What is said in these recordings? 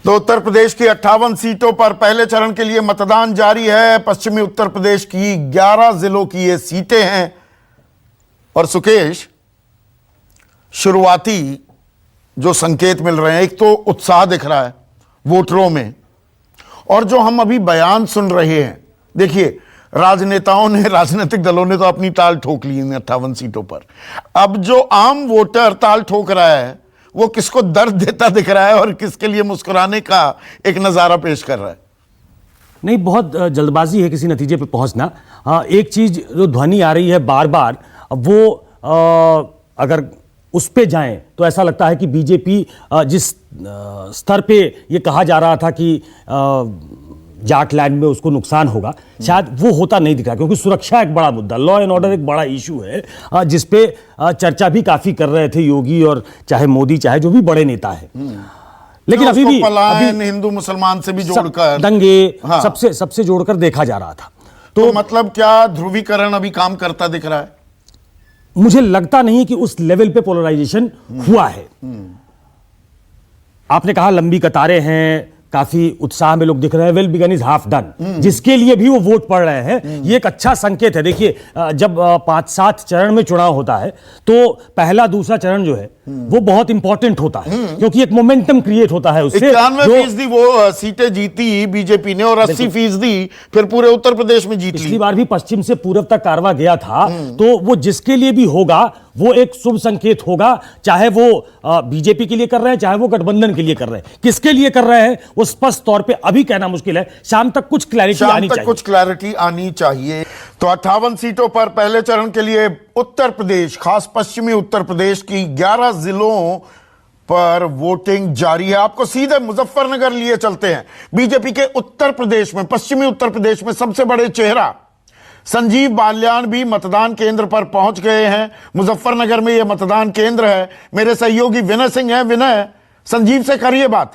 तो उत्तर प्रदेश की 58 सीटों पर पहले चरण के लिए मतदान जारी है। पश्चिमी उत्तर प्रदेश की 11 जिलों की ये सीटें हैं। और सुकेश, शुरुआती जो संकेत मिल रहे हैं, एक तो उत्साह दिख रहा है वोटरों में, और जो हम अभी बयान सुन रहे हैं, देखिए राजनेताओं ने, राजनीतिक दलों ने तो अपनी ताल ठोक ली इन 58 सीटों पर। अब जो आम वोटर ताल ठोक रहा है वो किसको दर्द देता दिख रहा है और किसके लिए मुस्कुराने का एक नजारा पेश कर रहा है। नहीं, बहुत जल्दबाजी है किसी नतीजे पे पहुंचना। एक चीज जो ध्वनि आ रही है बार बार, वो अगर उस पे जाएं तो ऐसा लगता है कि बीजेपी जिस स्तर पे ये कहा जा रहा था कि जाटलैंड में उसको नुकसान होगा, शायद वो होता नहीं दिखा, क्योंकि सुरक्षा एक बड़ा मुद्दा, लॉ एंड ऑर्डर एक बड़ा इशू है जिसपे चर्चा भी काफी कर रहे थे योगी और चाहे मोदी, चाहे जो भी बड़े नेता है। लेकिन अभी हिंदू मुसलमान से भी जोड़कर दंगे, हाँ, सबसे जोड़कर देखा जा रहा था। तो मतलब क्या ध्रुवीकरण अभी काम करता दिख रहा है? मुझे लगता नहीं कि उस लेवल पे पोलराइजेशन हुआ है। आपने कहा लंबी कतारें हैं, काफी उत्साह में लोग दिख रहे हैं, well begun is half done, जिसके लिए भी वो वोट पड़ रहे हैं, ये एक अच्छा संकेत है। देखिए, जब 5-7 चरण में चुनाव होता है तो पहला दूसरा चरण जो है वो बहुत इंपॉर्टेंट होता है, क्योंकि एक मोमेंटम क्रिएट होता है उससे। 91% वो सीटें जीती बीजेपी ने और 80% फिर पूरे उत्तर प्रदेश में जीत ली। पिछली बार भी पश्चिम से पूर्व तक कारवां गया था, तो वो जिसके लिए भी होगा वो एक शुभ संकेत होगा, चाहे वो बीजेपी के लिए कर रहे हैं, चाहे वो गठबंधन के लिए कर रहे हैं। किसके लिए कर रहे हैं वो स्पष्ट तौर पे अभी कहना मुश्किल है। शाम तक कुछ क्लैरिटी आनी चाहिए। तो 58 सीटों पर पहले चरण के लिए उत्तर प्रदेश, खास पश्चिमी उत्तर प्रदेश की 11 जिलों पर वोटिंग जारी है। आपको सीधे मुजफ्फरनगर लिए चलते हैं। बीजेपी के उत्तर प्रदेश में, पश्चिमी उत्तर प्रदेश में सबसे बड़े चेहरा संजीव बालियान भी मतदान केंद्र पर पहुंच गए हैं। मुजफ्फरनगर में यह मतदान केंद्र है। मेरे सहयोगी विनय सिंह हैं। विनय, संजीव से करिए बात।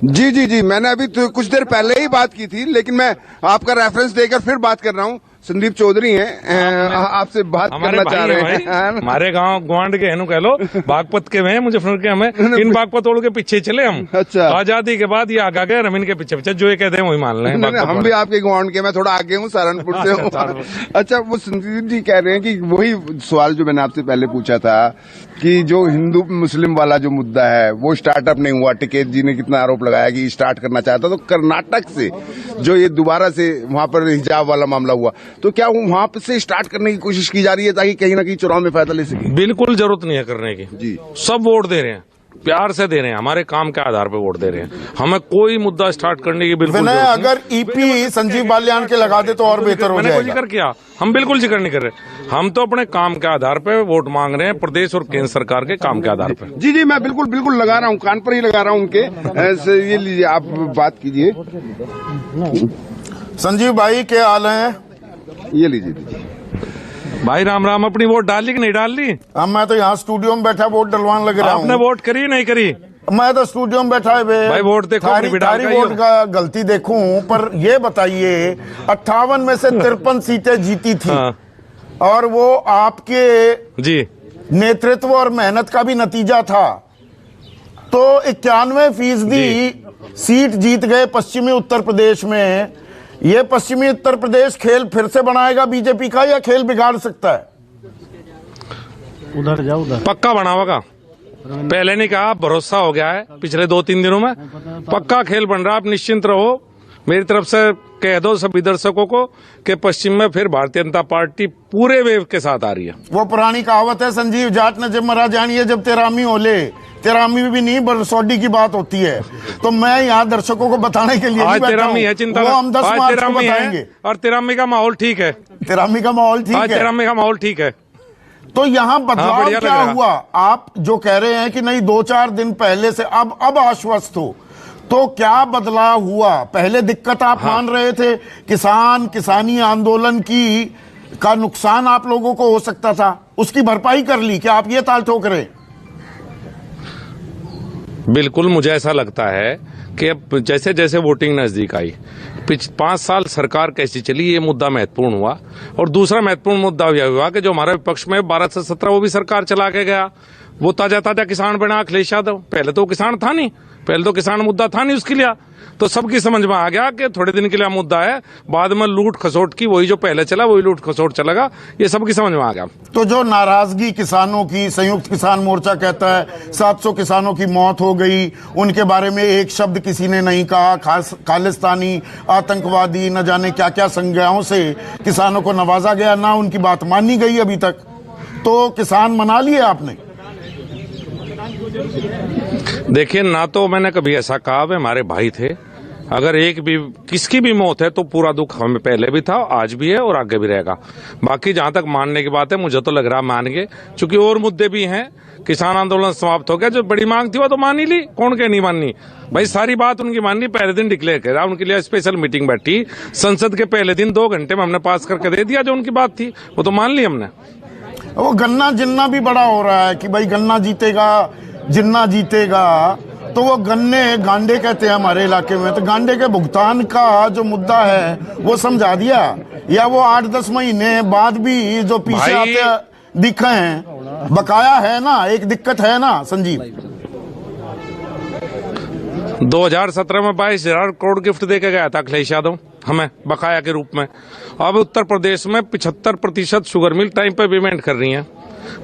जी, मैंने अभी तो कुछ देर पहले ही बात की थी, लेकिन मैं आपका रेफरेंस देकर फिर बात कर रहा हूँ। संदीप चौधरी हैं, आपसे बात करना चाह रहे हैं। हमारे गांव ग्वांड के हैं, कह लो बागपत के हैं, मुजफ्फरनगर के हमें इन बागपत के पीछे चले हम। अच्छा, आजादी के बाद ये आगा गए, रमीन के पीछे जो ये कहते हैं वही मान लें। हम भी आपके ग्वांड के, मैं थोड़ा आगे हूँ, सहारनपुर से हूँ। अच्छा, वो संदीप जी कह रहे हैं कि वही सवाल जो मैंने आपसे पहले पूछा था कि जो हिंदू मुस्लिम वाला जो मुद्दा है वो स्टार्टअप नहीं हुआ। टिकैत जी ने कितना आरोप लगाया कि स्टार्ट करना चाहता, तो कर्नाटक से जो ये दोबारा से वहां पर हिजाब वाला मामला हुआ, तो क्या वहां से स्टार्ट करने की कोशिश की जा रही है ताकि कहीं ना कहीं चुनाव में फायदा ले सके? बिल्कुल जरूरत नहीं है करने की जी। सब वोट दे रहे हैं, प्यार से दे रहे हैं, हमारे काम के आधार पर वोट दे रहे हैं। हमें कोई मुद्दा स्टार्ट करने की बिल्कुल नहीं। अगर ईपी संजीव बालियान के लगा दे तो और बेहतर हो जाएगा। मैंने जिक्र किया, हम बिल्कुल जिक्र नहीं कर रहे। हम तो अपने काम के आधार पर वोट मांग रहे हैं, प्रदेश और केंद्र सरकार के काम के आधार पर। जी, मैं बिल्कुल लगा रहा हूँ, कान पर ही लगा रहा हूँ उनके। ये लीजिए, आप बात कीजिए। संजीव भाई, क्या हाल है? ये लीजिए भाई। राम राम। अपनी वोट डाल ली कि नहीं डाल ली? अब मैं तो यहाँ स्टूडियो में बैठा वोट डलवाने लग रहा हूँ। आपने वोट करी नहीं करी? मैं तो स्टूडियो में बैठा है भाई। वोट देखो, थारी वोट का गलती देखूं, पर ये बताइए 58 में से 53 सीटें जीती थी। हाँ। और वो आपके जी नेतृत्व और मेहनत का भी नतीजा था। तो 91% सीट जीत गए पश्चिमी उत्तर प्रदेश में। ये पश्चिमी उत्तर प्रदेश खेल फिर से बनाएगा बीजेपी का, या खेल बिगाड़ सकता है? उधर जाओ, उधर पक्का बनाएगा। पहले नहीं कहा, भरोसा हो गया है पिछले 2-3 दिनों में। पक्का खेल बन रहा है। आप निश्चिंत रहो। मेरी तरफ से कह दो सभी दर्शकों को कि पश्चिम में फिर भारतीय जनता पार्टी पूरे वेव के साथ आ रही है। वो पुरानी कहावत है, संजीव जाट ने जब मरा जानिए जब तेरामी होले। तेरामी भी नहीं, बरसौडी की बात होती है। तो मैं यहाँ दर्शकों को बताने के लिए आज तेरामी है, चिंता वो हम 10 मार्च को बताएंगे। और तेरामी का माहौल ठीक है। तेरामी का माहौल ठीक है। तेरामी का माहौल ठीक है। तो यहाँ बदलाव क्या हुआ? आप जो कह रहे हैं कि नहीं 2-4 दिन पहले से अब आश्वस्त हो, तो क्या बदलाव हुआ? पहले दिक्कत आप मान रहे थे, किसानी आंदोलन का नुकसान आप लोगों को हो सकता था, उसकी भरपाई कर ली, क्या आप ये ताल ठोक रहे? बिल्कुल, मुझे ऐसा लगता है कि अब जैसे जैसे वोटिंग नजदीक आई, 5 साल सरकार कैसी चली, ये मुद्दा महत्वपूर्ण हुआ। और दूसरा महत्वपूर्ण मुद्दा यह हुआ कि जो हमारे विपक्ष में 12 से 17 वो भी सरकार चला के गया। वो ताजा ताजा किसान बना अखिलेश यादव। पहले तो किसान था नहीं, पहले तो किसान मुद्दा था नहीं उसके लिए। तो सबकी समझ में आ गया कि थोड़े दिन के लिए मुद्दा है, बाद में लूट खसोट की वही जो पहले चला वही लूट खसोट चलेगा, ये सबकी समझ में आ गया। तो जो नाराजगी किसानों की, संयुक्त किसान मोर्चा कहता है 700 किसानों की मौत हो गई, उनके बारे में एक शब्द किसी ने नहीं कहा, खालिस्तानी, आतंकवादी, न जाने क्या क्या संज्ञाओं से किसानों को नवाजा गया, ना उनकी बात मानी गई अभी तक। तो किसान मना लिए आपने? देखिए, ना तो मैंने कभी ऐसा कहा, वे हमारे भाई थे। अगर एक भी किसकी भी मौत है तो पूरा दुख हमें पहले भी था, आज भी है और आगे भी रहेगा। बाकी जहां तक मानने की बात है, मुझे तो लग रहा मान गए, क्योंकि और मुद्दे भी हैं। किसान आंदोलन समाप्त हो गया, जो बड़ी मांग थी वो तो मान ही ली, कौन के नहीं माननी भाई, सारी बात उनकी माननी। पहले दिन डिक्लेयर करा, उनके लिए स्पेशल मीटिंग बैठी, संसद के पहले दिन 2 घंटे में हमने पास करके दे दिया, जो उनकी बात थी वो तो मान ली हमने। वो गन्ना जिन्ना भी बड़ा हो रहा है कि भाई गन्ना जीतेगा, जिन्ना जीतेगा, तो वो गन्ने गांडे कहते हैं हमारे इलाके में, तो गांडे के भुगतान का जो मुद्दा है वो समझा दिया, या वो 8-10 महीने बाद भी जो पीछे आते दिखे हैं, बकाया है ना, एक दिक्कत है ना संजीव। 2017 में 22,000 करोड़ गिफ्ट देके गया था अखिलेश यादव हमें बकाया के रूप में। अब उत्तर प्रदेश में 75% शुगर मिल टाइम पे पेमेंट कर रही है।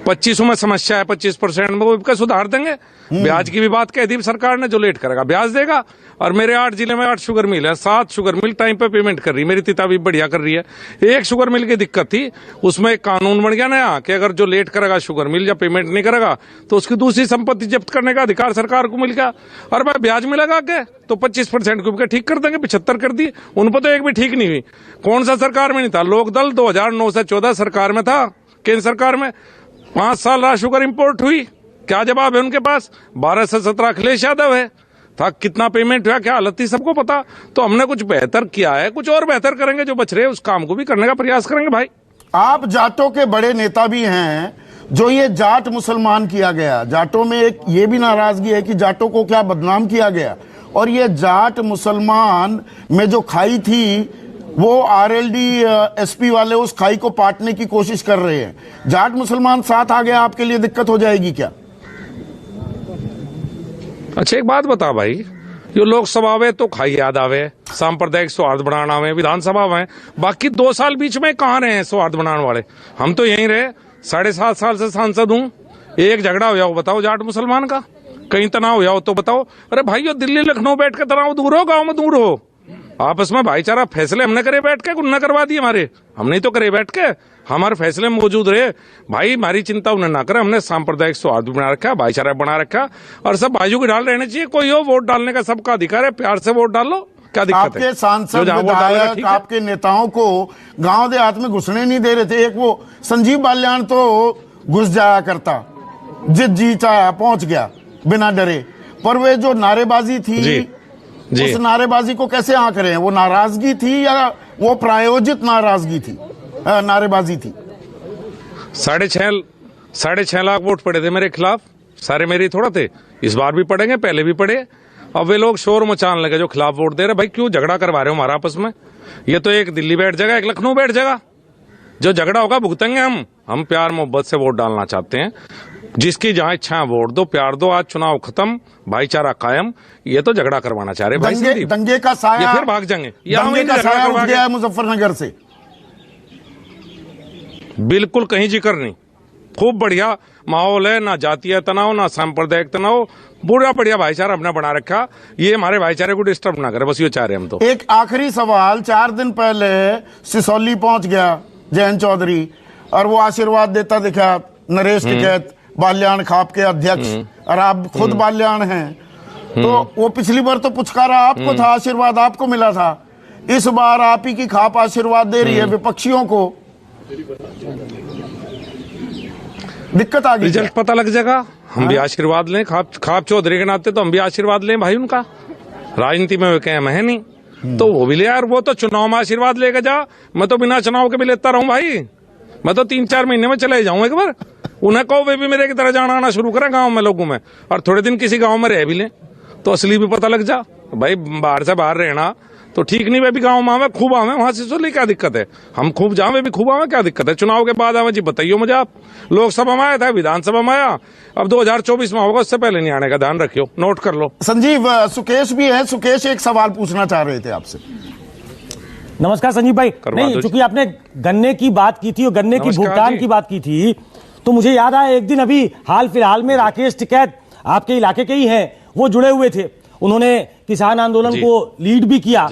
25 में समस्या है, 25% में वो भी सुधार देंगे। ब्याज की भी बात कह दी सरकार ने, जो लेट करेगा ब्याज देगा। और मेरे 8 जिले में 8 शुगर मिल है, 7 शुगर मिल टाइम पे पेमेंट कर रही है। मेरी तिता भी बढ़िया कर रही है। एक शुगर मिल की दिक्कत थी, उसमें एक कानून बन गया नया कि अगर जो लेट करेगा शुगर मिल या पेमेंट नहीं करेगा तो उसकी दूसरी संपत्ति जब्त करने का अधिकार सरकार को मिल गया। और भाई ब्याज मिलेगा क्या, तो 25% को ठीक कर देंगे, 75 कर दी। उन पर तो एक भी ठीक नहीं हुई। कौन सा सरकार में नहीं था? लोकदल 2009 से 14 सरकार में था, केंद्र सरकार में 5 साल रहा शुगर इंपोर्ट हुई। क्या जवाब है उनके पास? 12 से 17 अखिलेश यादव है था। कितना पेमेंट हुआ, क्या हालत थी, सबको पता। तो हमने कुछ बेहतर किया है, कुछ और बेहतर करेंगे। जो बच रहे उस काम को भी करने का प्रयास करेंगे। भाई आप जाटों के बड़े नेता भी हैं, जो ये जाट मुसलमान किया गया, जाटों में एक ये भी नाराजगी है कि जाटों को क्या बदनाम किया गया, और ये जाट मुसलमान में जो खाई थी वो आरएलडी एसपी वाले उस खाई को पाटने की कोशिश कर रहे हैं। जाट मुसलमान साथ आ गया, आपके लिए दिक्कत हो जाएगी क्या? अच्छा, एक बात बता भाई, ये लोकसभा में तो खाई याद आवे, सांप्रदायिक सौहार्द बनाना में, विधानसभा में बाकी 2 साल बीच में कहाँ रहे हैं सौहार्द बनाने वाले? हम तो यहीं रहे, 7.5 साल से सांसद हूँ। एक झगड़ा हो जाओ बताओ जाट मुसलमान का, कहीं तनाव हो जाओ तो बताओ। अरे भाई, ये दिल्ली लखनऊ बैठ के तनाव दूर हो, गाँव में दूर हो। आपस में भाईचारा फैसले हमने करे बैठ के, उन्होंने करवा दिए हमारे, हमने तो करे बैठ के, हमारे फैसले मौजूद रहे। भाई हमारी चिंता उन्हें ना करे, हमने सांप्रदायिक सौहार्द बना रखा, भाईचारा बना रखा, और सब भाइयों के डाल रहने चाहिए। कोई हो, वोट डालने का सबका अधिकार है, प्यार से वोट डालो, क्या दिक्कत है? आपके सांसद, विधायक, आपके नेताओं को गांव देहात में घुसने नहीं दे रहे थे। एक वो संजीव बाल्यान तो घुस जाया करता, जित जी चाहे पहुंच गया बिना डरे, पर वे जो नारेबाजी थी जी। उस नारेबाजी को कैसे आंक रहे हैं? वो नाराजगी थी या वो प्रायोजित नाराजगी थी, नारेबाजी थी? 6.5 लाख वोट पड़े थे मेरे खिलाफ, सारे मेरे थोड़ा थे। इस बार भी पड़ेंगे, पहले भी पड़े। अब वे लोग शोर मचाने लगे जो खिलाफ वोट दे रहे। भाई क्यों झगड़ा करवा रहे हो हमारा आपस में? ये तो एक दिल्ली बैठ जाएगा, एक लखनऊ बैठ जाएगा। जो झगड़ा होगा भुगतेंगे हम प्यार मोहब्बत से वोट डालना चाहते हैं। जिसकी जहां इच्छा वोट दो, प्यार दो। आज चुनाव खत्म, भाईचारा कायम। ये तो झगड़ा करवाना चाह रहे भाई। दंगे का साया, ये फिर भाग जाएंगे। दंगे का साया उठ गया है मुजफ्फरनगर से। बिल्कुल कहीं जिक्र नहीं, खूब बढ़िया माहौल है, ना जातीय तनाव ना सांप्रदायिक तनाव, पूरा बढ़िया भाईचारा अपना बना रखा। ये हमारे भाईचारे को डिस्टर्ब ना करे, बस ये चाह रहे हम तो। एक आखिरी सवाल, 4 दिन पहले सिसौली पहुंच गया जयंत चौधरी, और वो आशीर्वाद देता दिखा नरेश टिकैत, बाल्यान खाप के अध्यक्ष, और आप खुद बाल्यान हैं, तो वो पिछली बार तो पुचकारा आपको था, आशीर्वाद आपको मिला था। इस बार आप ही की खाप आशीर्वाद दे रही है विपक्षियों को। दिक्कत आ गई, रिजल्ट पता लग जाएगा, हम भी आशीर्वाद लें। खाप चौधरी के नाते तो हम भी आशीर्वाद लें भाई उनका। राजनीति में वे कहें मैं नहीं, तो वो भी ले यार। वो तो चुनाव में आशीर्वाद लेके जा, मैं तो बिना चुनाव के भी लेता रहूं भाई। मैं तो 3-4 महीने में चले जाऊं एक बार। उन्हें कहो वे भी मेरे की तरह जाना आना शुरू करें गांव में, लोगों में, और थोड़े दिन किसी गांव में रह भी लें तो असली भी पता लग जा। भाई बाहर से बाहर रहना, तो ठीक नहीं, वे भी गाँव में आवे, खूब आवे, वहां से सुन ली क्या दिक्कत है? हम खूब जावे भी खूब आवे, क्या दिक्कत है? चुनाव के बाद आवे जी, बताइए मुझे आप। लोकसभा में आया था, विधानसभा में आया, अब 2024 में होगा, उससे पहले नहीं आने का, ध्यान रखियो, नोट कर लो। संजीव, सुकेश भी है। सुकेश एक सवाल पूछना चाह रहे थे आपसे। नमस्कार संजीव भाई। नहीं, चूंकि आपने गन्ने की बात की थी और गन्ने की भुगतान की बात की थी, तो मुझे याद आया एक दिन अभी हाल फिलहाल में राकेश टिकैत आपके इलाके के ही हैं, वो जुड़े हुए थे, उन्होंने किसान आंदोलन को लीड भी किया।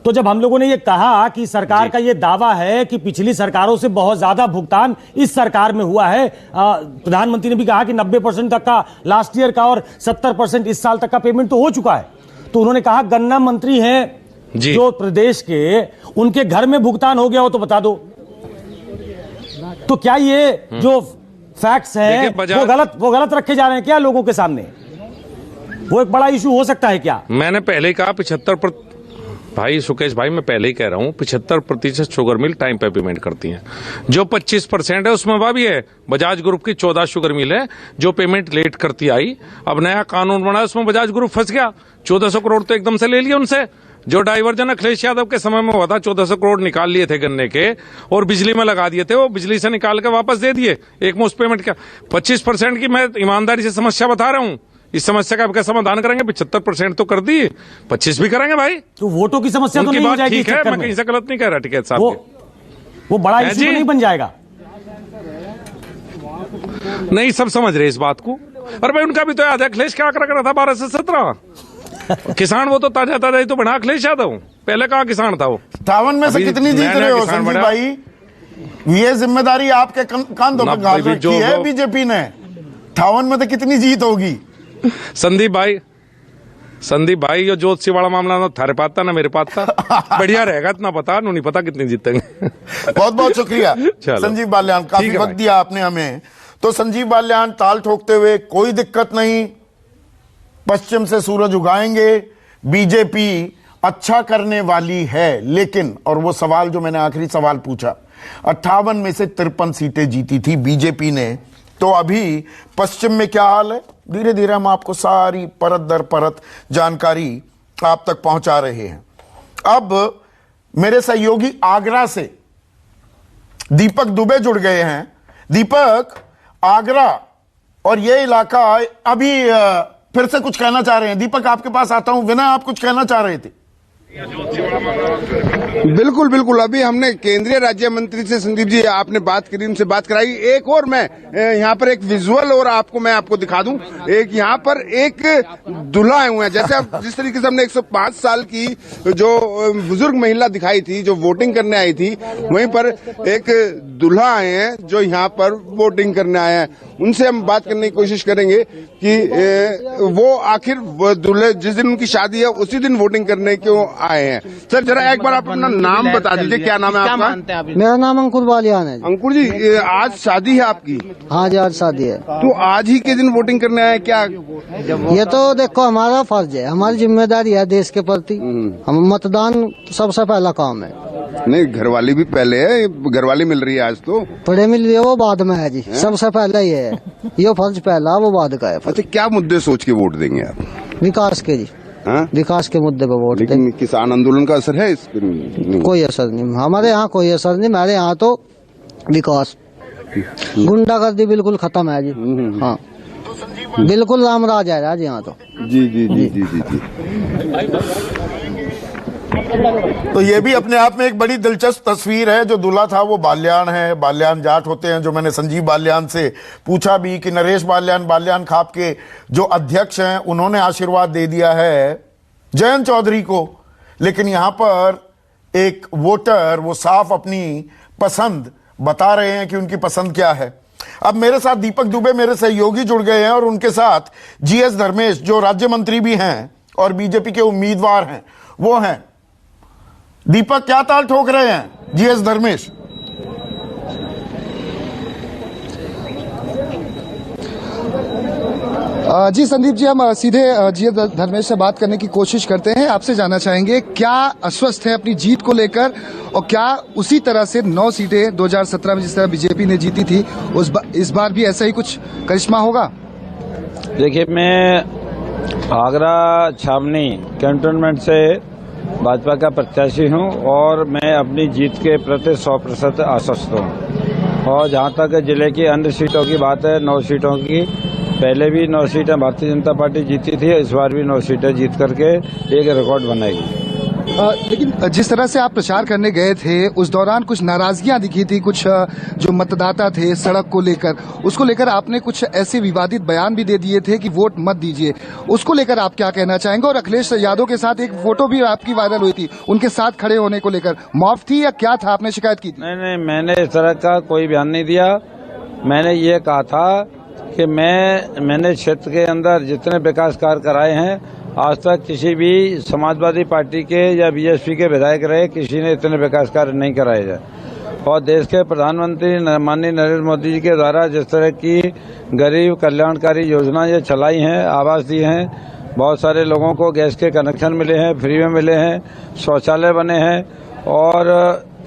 तो जब हम लोगों ने ये कहा कि सरकार का ये दावा है कि पिछली सरकारों से बहुत ज्यादा भुगतान इस सरकार में हुआ है, प्रधानमंत्री ने भी कहा कि 90% तक का लास्ट ईयर का और 70% इस साल तक का पेमेंट तो हो चुका है, तो उन्होंने कहा गन्ना मंत्री हैं जो प्रदेश के, उनके घर में भुगतान हो गया हो तो बता दो। तो क्या ये जो फैक्ट्स हैं वो गलत रखे जा रहे हैं क्या लोगों के सामने? वो एक बड़ा इशू हो सकता है क्या? मैंने पहले ही कहा 75%, भाई सुकेश भाई, मैं पहले ही कह रहा हूं 75% शुगर मिल टाइम पे पेमेंट करती हैं। जो 25% है उसमें वह भी है, बजाज ग्रुप की 14 शुगर मिल है जो पेमेंट लेट करती आई। अब नया कानून बना, उसमें बजाज ग्रुप फंस गया। 1400 करोड़ तो एकदम से ले लिए उनसे। जो डाइवर्जन अखिलेश यादव के समय में हुआ था, 1400 करोड़ निकाल लिए थे गन्ने के और बिजली में लगा दिए थे, वो बिजली से निकाल के वापस दे दिए। एक मुश्त पेमेंट क्या 25% की मैं ईमानदारी से समस्या बता रहा हूं। इस समस्या का समाधान करेंगे, 75% तो कर दिए, 25 भी करेंगे भाई। तो वोटों की समस्या तो नहीं हो जाएगी? ठीक है, मैं कहीं से गलत नहीं कह रहा टिकैत साहब। वो बड़ा इशू नहीं बन जाएगा? नहीं, सब समझ रहे इस बात को। और भाई उनका भी तो याद है, अखिलेश क्या कर रहा था 12 से 17 किसान, वो तो ताजा ही तो बना अखिलेश यादव, पहले कहाँ किसान था वो। 58 में से कितनी जीत रहे हो संजीव भाई? ये जिम्मेदारी आपके कंधों पर डाल रखी है बीजेपी ने। 58 में से कितनी जीत होगी? संदीप भाई ये ज्योतिषी वाला मामला ना थारे पाता ना मेरे पाता, बढ़िया रहेगा, इतना पता नहीं पता कितनी जीतेंगे। बहुत बहुत शुक्रिया संजीव बाल्यान, काफी वक्त दिया आपने हमें। तो संजीव बाल्यान ताल ठोकते हुए, कोई दिक्कत नहीं, पश्चिम से सूरज उगाएंगे, बीजेपी अच्छा करने वाली है। लेकिन, और वो सवाल जो मैंने आखिरी सवाल पूछा, 58 में से 53 सीटें जीती थी बीजेपी ने, तो अभी पश्चिम में क्या हाल है? धीरे धीरे हम आपको सारी परत दर परत जानकारी आप तक पहुंचा रहे हैं। अब मेरे सहयोगी आगरा से दीपक दुबे जुड़ गए हैं। दीपक, आगरा और ये इलाका अभी फिर से कुछ कहना चाह रहे हैं। दीपक, आपके पास आता हूं। विनय, आप कुछ कहना चाह रहे थे? बिल्कुल बिल्कुल, अभी हमने केंद्रीय राज्य मंत्री से, संदीप जी आपने बात करी, उनसे बात कराई। एक और मैं यहाँ पर एक विजुअल और मैं आपको दिखा दूं। एक यहाँ पर एक दूल्हा आए हुए हैं, जैसे अब जिस तरीके से हमने 105 साल की जो बुजुर्ग महिला दिखाई थी जो वोटिंग करने आई थी, वहीं पर एक दूल्हा आए हैं जो यहाँ पर वोटिंग करने आए हैं। उनसे हम बात करने की कोशिश करेंगे कि वो आखिर दूल्हे जिस दिन उनकी शादी है उसी दिन वोटिंग करने क्यों आए हैं। सर जरा एक बार आप अपना नाम बता दीजिए, क्या नाम है आपका? मेरा नाम अंकुर बालियान है। अंकुर जी, आज शादी है आपकी? हाँ जी, आज शादी है। तो आज ही के दिन वोटिंग करने आए क्या? ये तो देखो हमारा फर्ज है, हमारी जिम्मेदारी है देश के प्रति। हम मतदान सबसे पहला काम है। नहीं, घरवाली भी पहले है, घरवाली मिल रही है आज तो। पढ़े मिल रही है वो बाद में है जी, सबसे पहले ये है, ये फर्ज पहला, वो बाद का है। अच्छा, क्या मुद्दे सोच के वोट देंगे आप? विकास के जी। हाँ? विकास के मुद्दे पे वोट देंगे। किसान आंदोलन का असर है इस पर? कोई असर नहीं, हमारे यहाँ कोई असर नहीं। हमारे यहाँ तो विकास, गुंडागर्दी बिल्कुल खत्म है जी। हाँ, बिल्कुल रामराज है आज यहाँ तो। जी जी जी जी जी जी। तो ये भी अपने आप में एक बड़ी दिलचस्प तस्वीर है। जो दूल्हा था वो बाल्यान है, बाल्यान जाट होते हैं। जो मैंने संजीव बाल्यान से पूछा भी कि नरेश बाल्यान, बाल्यान खाप के जो अध्यक्ष हैं, उन्होंने आशीर्वाद दे दिया है जयंत चौधरी को। लेकिन यहां पर एक वोटर वो साफ अपनी पसंद बता रहे हैं कि उनकी पसंद क्या है। अब मेरे साथ दीपक दुबे मेरे सहयोगी जुड़ गए हैं और उनके साथ जीएस धर्मेश जो राज्य मंत्री भी हैं और बीजेपी के उम्मीदवार हैं वो हैं। दीपक, क्या ताल ठोक रहे हैं जीएस धर्मेश? जी संदीप जी, हम सीधे जीएस धर्मेश से बात करने की कोशिश करते हैं। आपसे जानना चाहेंगे क्या आश्वस्त है अपनी जीत को लेकर, और क्या उसी तरह से 9 सीटें 2017 में जिस तरह बीजेपी ने जीती थी इस बार भी ऐसा ही कुछ करिश्मा होगा? देखिए, मैं आगरा छावनी कैंटोनमेंट से भाजपा का प्रत्याशी हूं और मैं अपनी जीत के प्रति 100% आश्वस्त हूं। और जहां तक जिले की अन्य सीटों की बात है, 9 सीटों की, पहले भी 9 सीटें भारतीय जनता पार्टी जीती थी, इस बार भी 9 सीटें जीत करके एक रिकॉर्ड बनाएगी। लेकिन जिस तरह से आप प्रचार करने गए थे उस दौरान कुछ नाराजगियां दिखी थी, कुछ जो मतदाता थे सड़क को लेकर, उसको लेकर आपने कुछ ऐसे विवादित बयान भी दे दिए थे कि वोट मत दीजिए। उसको लेकर आप क्या कहना चाहेंगे? और अखिलेश यादव के साथ एक फोटो भी आपकी वायरल हुई थी, उनके साथ खड़े होने को लेकर, मौफ थी या क्या था, आपने शिकायत की थी? नहीं, मैंने इस तरह का कोई बयान नहीं दिया। मैंने ये कहा था कि मैंने क्षेत्र के अंदर जितने विकास कार्य कराए हैं, आज तक किसी भी समाजवादी पार्टी के या बीएसपी के विधायक रहे, किसी ने इतने विकास कार्य नहीं कराए हैं। और देश के प्रधानमंत्री माननीय नरेंद्र मोदी जी के द्वारा जिस तरह की गरीब कल्याणकारी योजना ये चलाई हैं, आवास दिए हैं, बहुत सारे लोगों को गैस के कनेक्शन मिले हैं, फ्री में मिले हैं, शौचालय बने हैं और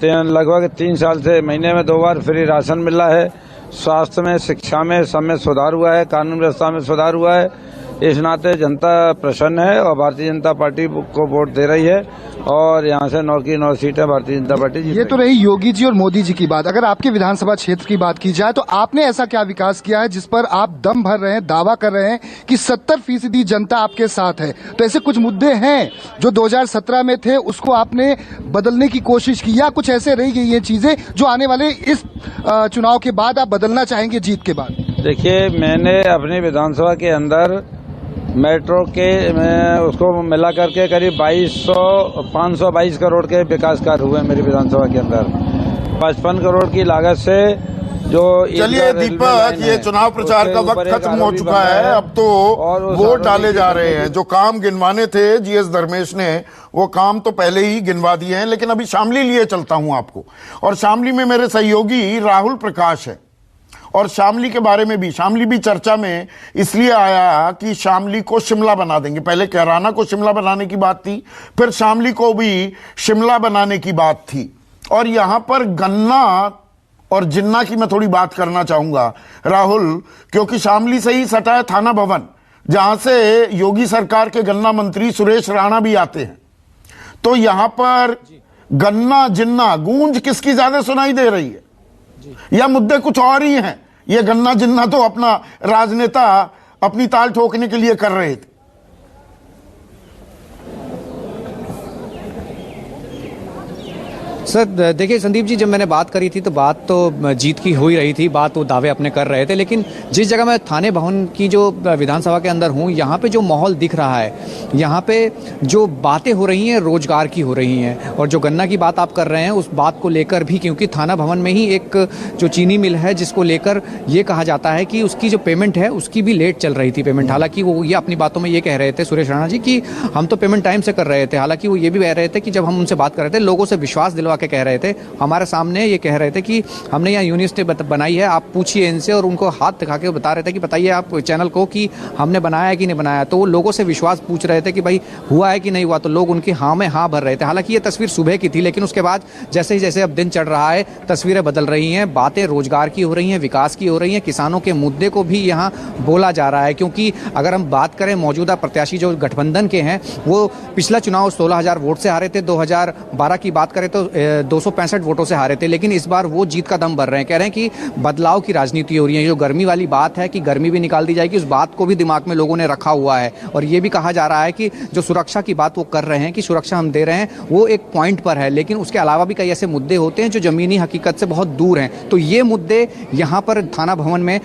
लगभग 3 साल से महीने में 2 बार फ्री राशन मिल रहा है। स्वास्थ्य में, शिक्षा में, सब में सुधार हुआ है, कानून व्यवस्था में सुधार हुआ है। इस नाते जनता प्रसन्न है और भारतीय जनता पार्टी को वोट दे रही है और यहाँ से 9 की 9 सीटें भारतीय जनता पार्टी जीत। ये तो रही योगी जी और मोदी जी की बात। अगर आपके विधानसभा क्षेत्र की बात की जाए तो आपने ऐसा क्या विकास किया है जिस पर आप दम भर रहे हैं, दावा कर रहे हैं कि 70% जनता आपके साथ है? तो ऐसे कुछ मुद्दे हैं जो 2017 में थे, उसको आपने बदलने की कोशिश की, या कुछ ऐसे रह गई ये चीजें जो आने वाले इस चुनाव के बाद आप बदलना चाहेंगे जीत के बाद? देखिए, मैंने अपनी विधानसभा के अंदर मेट्रो के उसको मिला करके करीब 522 करोड़ के विकास कार्य हुए मेरी विधानसभा के अंदर। 55 करोड़ की लागत से जो। चलिए दीपक, ये चुनाव प्रचार का वक्त खत्म हो चुका है, अब तो वोट डाले जा रहे हैं। जो काम गिनवाने थे जीएस धर्मेश ने, वो काम तो पहले ही गिनवा दिए हैं। लेकिन अभी शामली लिए चलता हूं आपको, और शामली में मेरे सहयोगी राहुल प्रकाश है। और शामली के बारे में भी, शामली भी चर्चा में इसलिए आया कि शामली को शिमला बना देंगे। पहले कैराना को शिमला बनाने की बात थी, फिर शामली को भी शिमला बनाने की बात थी। और यहां पर गन्ना और जिन्ना की मैं थोड़ी बात करना चाहूंगा राहुल, क्योंकि शामली से ही सटा है थाना भवन, जहां से योगी सरकार के गन्ना मंत्री सुरेश राणा भी आते हैं। तो यहां पर गन्ना जिन्ना गूंज किसकी ज्यादा सुनाई दे रही है, या मुद्दे कुछ और ही हैं? ये गन्ना जिन्ना तो अपना राजनेता अपनी ताल ठोकने के लिए कर रहे थे। सर देखिए संदीप जी, जब मैंने बात करी थी तो बात तो जीत की हो ही रही थी, बात वो दावे अपने कर रहे थे। लेकिन जिस जगह मैं थाने भवन की जो विधानसभा के अंदर हूँ, यहाँ पे जो माहौल दिख रहा है, यहाँ पे जो बातें हो रही हैं रोजगार की हो रही हैं। और जो गन्ना की बात आप कर रहे हैं उस बात को लेकर भी, क्योंकि थाना भवन में ही एक जो चीनी मिल है जिसको लेकर ये कहा जाता है कि उसकी जो पेमेंट है उसकी भी लेट चल रही थी पेमेंट। हालांकि वो ये अपनी बातों में ये कह रहे थे सुरेश राणा जी कि हम तो पेमेंट टाइम से कर रहे थे। हालांकि वो ये भी कह रहे थे कि जब हम उनसे बात कर रहे थे, लोगों से विश्वास दिलवा के कह रहे थे, हमारे सामने ये कह रहे थे कि हमने यहाँ यूनिवर्सिटी बनाई है, आप पूछिए इनसे। और उनको हाथ दिखा के बता रहे थे कि बताइए आप चैनल को कि हमने बनाया है कि नहीं बनाया। तो वो लोगों से विश्वास पूछ रहे थे कि भाई हुआ है कि नहीं हुआ, तो लोग उनकी हाँ में हाँ भर रहे थे। हालांकि ये तस्वीर सुबह की थी, लेकिन उसके बाद जैसे ही जैसे अब दिन चढ़ रहा है तस्वीरें बदल रही हैं, बातें रोजगार की हो रही हैं, विकास की हो रही हैं, किसानों के मुद्दे को भी यहाँ बोला जा रहा है। क्योंकि अगर हम बात करें मौजूदा प्रत्याशी जो गठबंधन के हैं, वो पिछला चुनाव 16,000 वोट से हारे थे, 2012 की बात करें तो 265 वोटों से हारे थे। लेकिन इस बार वो जीत का दम भर रहे हैं, कह रहे हैं कि बदलाव की राजनीति हो रही है। जो गर्मी वाली बात है कि गर्मी भी निकाल दी जाएगी, उस बात को भी दिमाग में लोगों ने रखा हुआ है। और ये भी कहा जा रहा है कि जो सुरक्षा की बात वो कर रहे हैं कि सुरक्षा हम दे रहे हैं, वो एक पॉइंट पर है। लेकिन उसके अलावा भी कई ऐसे मुद्दे होते हैं जो जमीनी हकीकत से बहुत दूर हैं। तो ये मुद्दे यहाँ पर थाना भवन में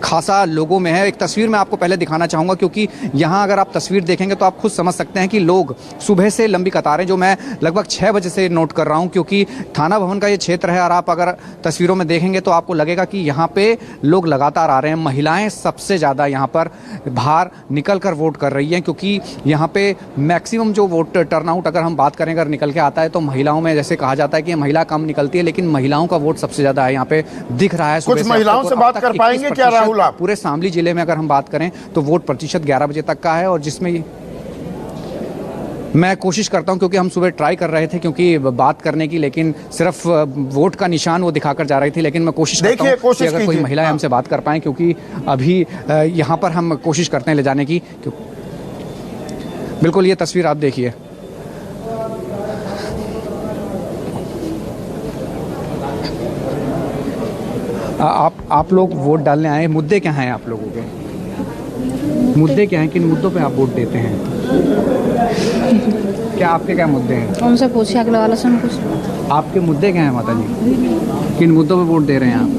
खासा लोगों में है। एक तस्वीर मैं आपको पहले दिखाना चाहूंगा, क्योंकि यहाँ अगर आप तस्वीर देखेंगे तो आप खुद समझ सकते हैं कि लोग सुबह से लंबी कतारें, जो मैं लगभग 6 बजे से नोट कर रहा हूँ, क्योंकि थाना भवन का ये क्षेत्र है। और आप अगर तस्वीरों में देखेंगे तो आपको लगेगा कि यहाँ पे लोग लगातार आ रहे हैं। महिलाएं सबसे ज़्यादा यहाँ पर बाहर निकल कर वोट कर रही हैं, क्योंकि यहाँ पे मैक्सिमम जो वोट टर्नआउट अगर हम बात करें, अगर निकल के आता है तो महिलाओं में, जैसे कहा जाता है कि महिला कम निकलती है, लेकिन महिलाओं का वोट सबसे ज़्यादा है यहाँ पे दिख रहा है। कुछ महिलाओं से बात कर पाएंगे क्या राहुल आप? पूरे शामली जिले में अगर हम बात करें तो वोट प्रतिशत 11 बजे तक का है, और जिसमें मैं कोशिश करता हूं, क्योंकि हम सुबह ट्राई कर रहे थे क्योंकि बात करने की, लेकिन सिर्फ वोट का निशान वो दिखाकर जा रही थी। लेकिन मैं कोशिश करता हूं कि अगर कोई महिलाएं हमसे बात कर पाएं, क्योंकि अभी यहां पर हम कोशिश करते हैं ले जाने की। बिल्कुल ये तस्वीर आप देखिए, आप लोग वोट डालने आए, मुद्दे क्या हैं आप लोगों के? मुद्दे क्या हैं, किन मुद्दों पे आप वोट देते हैं? क्या आपके क्या मुद्दे हैं? उनसे पूछिए, अगले वाले से पूछ। आपके मुद्दे क्या हैं माता जी? किन मुद्दों पे वोट दे रहे हैं आप?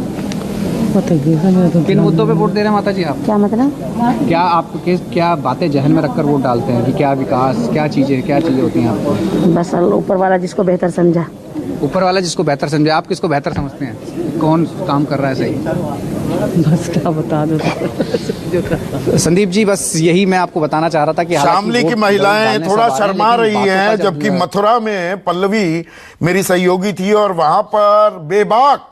किन मुद्दों पे वोट दे रहे हैं माता जी आप? क्या मतलब? क्या आप क्या बातें जहन में रखकर वोट डालते हैं कि क्या विकास, क्या चीज़ें होती हैं आपको? बस ऊपर वाला जिसको बेहतर समझा। ऊपर वाला जिसको बेहतर समझे। आप किसको बेहतर समझते हैं? कौन काम कर रहा है सही? बस क्या बता दो। संदीप जी, बस यही मैं आपको बताना चाह रहा था कि शामली की महिलाएं थोड़ा शर्मा रही हैं, जबकि मथुरा में पल्लवी मेरी सहयोगी थी और वहां पर बेबाक,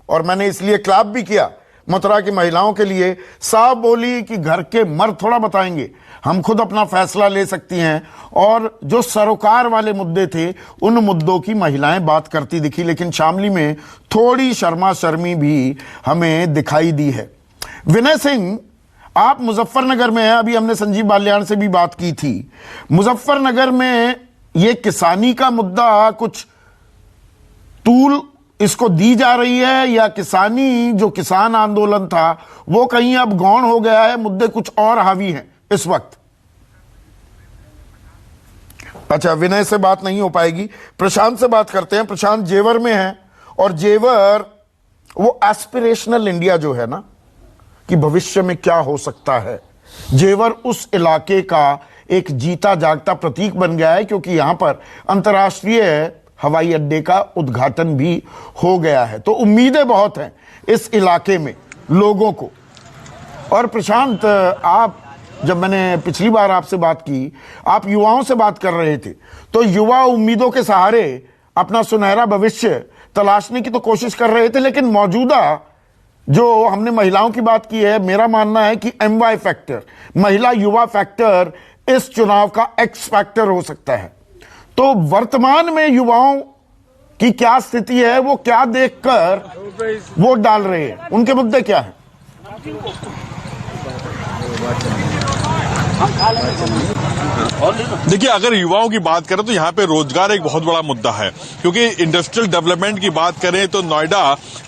और मैंने इसलिए क्लैप भी किया मथुरा की महिलाओं के लिए, साफ बोली कि घर के मर्द थोड़ा बताएंगे, हम खुद अपना फैसला ले सकती हैं। और जो सरोकार वाले मुद्दे थे उन मुद्दों की महिलाएं बात करती दिखी, लेकिन शामली में थोड़ी शर्मा शर्मी भी हमें दिखाई दी है। विनय सिंह, आप मुजफ्फरनगर में हैं, अभी हमने संजीव बालियान से भी बात की थी। मुजफ्फरनगर में ये किसानी का मुद्दा कुछ तूल इसको दी जा रही है, या किसानी जो किसान आंदोलन था वो कहीं अब गौण हो गया है, मुद्दे कुछ और हावी हैं इस वक्त? अच्छा, विनय से बात नहीं हो पाएगी, प्रशांत से बात करते हैं। प्रशांत जेवर में है, और जेवर वो एस्पिरेशनल इंडिया जो है ना, कि भविष्य में क्या हो सकता है, जेवर उस इलाके का एक जीता जागता प्रतीक बन गया है, क्योंकि यहां पर अंतर्राष्ट्रीय हवाई अड्डे का उद्घाटन भी हो गया है। तो उम्मीदें बहुत हैं इस इलाके में लोगों को। और प्रशांत, आप, जब मैंने पिछली बार आपसे बात की, आप युवाओं से बात कर रहे थे, तो युवा उम्मीदों के सहारे अपना सुनहरा भविष्य तलाशने की तो कोशिश कर रहे थे, लेकिन मौजूदा जो हमने महिलाओं की बात की है, मेरा मानना है कि MY फैक्टर, महिला युवा फैक्टर इस चुनाव का X फैक्टर हो सकता है। तो वर्तमान में युवाओं की क्या स्थिति है, वो क्या देखकर वोट डाल रहे हैं, उनके मुद्दे क्या हैं? देखिए, अगर युवाओं की बात करें तो यहाँ पे रोजगार एक बहुत बड़ा मुद्दा है, क्योंकि इंडस्ट्रियल डेवलपमेंट की बात करें तो नोएडा,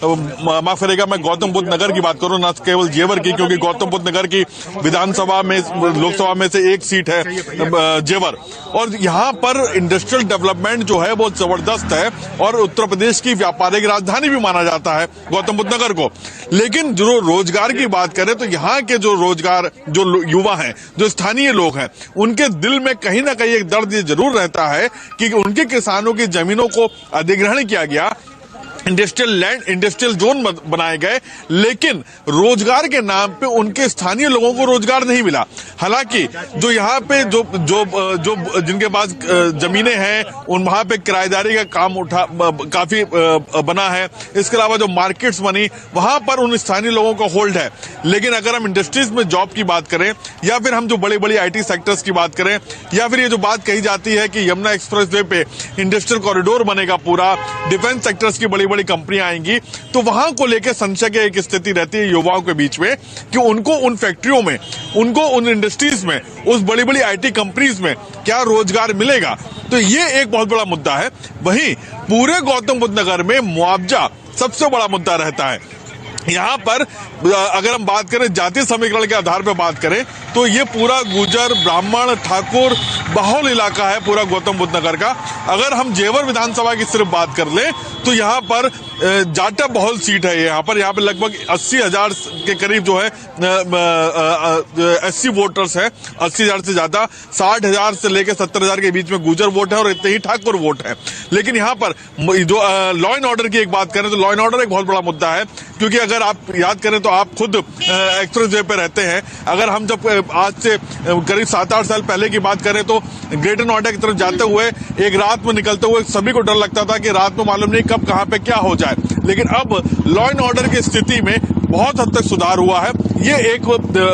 माफ करेगा, मैं गौतम बुद्ध नगर की बात करूं, न केवल जेवर की, क्योंकि गौतम बुद्ध नगर की विधानसभा में, लोकसभा में से एक सीट है जेवर, और यहाँ पर इंडस्ट्रियल डेवलपमेंट जो है बहुत जबरदस्त है, और उत्तर प्रदेश की व्यापारिक राजधानी भी माना जाता है गौतम बुद्ध नगर को। लेकिन जो रोजगार की बात करें तो यहाँ के जो रोजगार, जो युवा हैं, जो स्थानीय लोग हैं, उनके दिल में कहीं ना कहीं एक दर्द ये जरूर रहता है कि उनके किसानों की जमीनों को अधिग्रहण किया गया, इंडस्ट्रियल लैंड, इंडस्ट्रियल जोन बनाए गए, लेकिन रोजगार के नाम पे उनके स्थानीय लोगों को रोजगार नहीं मिला। हालांकि जो यहाँ पे जो जिनके पास जमीनें हैं, उन वहां पे किराएदारी का काम काफी बना है। इसके अलावा जो मार्केट्स बनी, वहां पर उन स्थानीय लोगों का होल्ड है। लेकिन अगर हम इंडस्ट्रीज में जॉब की बात करें, या फिर हम जो बड़ी बड़ी IT सेक्टर्स की बात करें, या फिर ये जो बात कही जाती है कि यमुना एक्सप्रेसवे पे इंडस्ट्रियल कॉरिडोर बनेगा पूरा, डिफेंस सेक्टर्स की बड़ी बड़ी कंपनियां आएंगी, तो वहां को लेकर संशय की एक स्थिति रहती है युवाओं के बीच में कि उनको उन फैक्ट्रियों में, उनको उन इंडस्ट्रीज में, उस बड़ी बड़ी IT कंपनीज में क्या रोजगार मिलेगा। तो ये एक बहुत बड़ा मुद्दा है। वहीं पूरे गौतम बुद्ध नगर में मुआवजा सबसे बड़ा मुद्दा रहता है। यहाँ पर अगर हम बात करें जातीय समीकरण के आधार पर बात करें तो ये पूरा गुजर, ब्राह्मण, ठाकुर बहुल इलाका है पूरा गौतम बुद्ध नगर का। अगर हम जेवर विधानसभा की सिर्फ बात कर लें तो यहाँ पर जाटा बहुल सीट है। यहाँ पर लगभग 80,000 के करीब जो है SC वोटर्स है, 80,000 से ज्यादा, 60,000 से लेकर 70,000 के बीच में गुजर वोट है और इतने ही ठाकुर वोट है। लेकिन यहाँ पर जो लॉ एंड ऑर्डर की एक बात करें तो लॉ एंड ऑर्डर एक बहुत बड़ा मुद्दा है, क्योंकि अगर आप याद करें तो आप खुद एक्सप्रेसवे पे रहते हैं। अगर हम जब आज से करीब 7-8 साल पहले की बात करें तो ग्रेटर नोएडा की तरफ जाते हुए एक रात में निकलते हुए सभी को डर लगता था कि रात में मालूम नहीं कब कहां पे क्या हो जाए। लेकिन अब लॉ एंड ऑर्डर की स्थिति में बहुत हद तक सुधार हुआ है। ये एक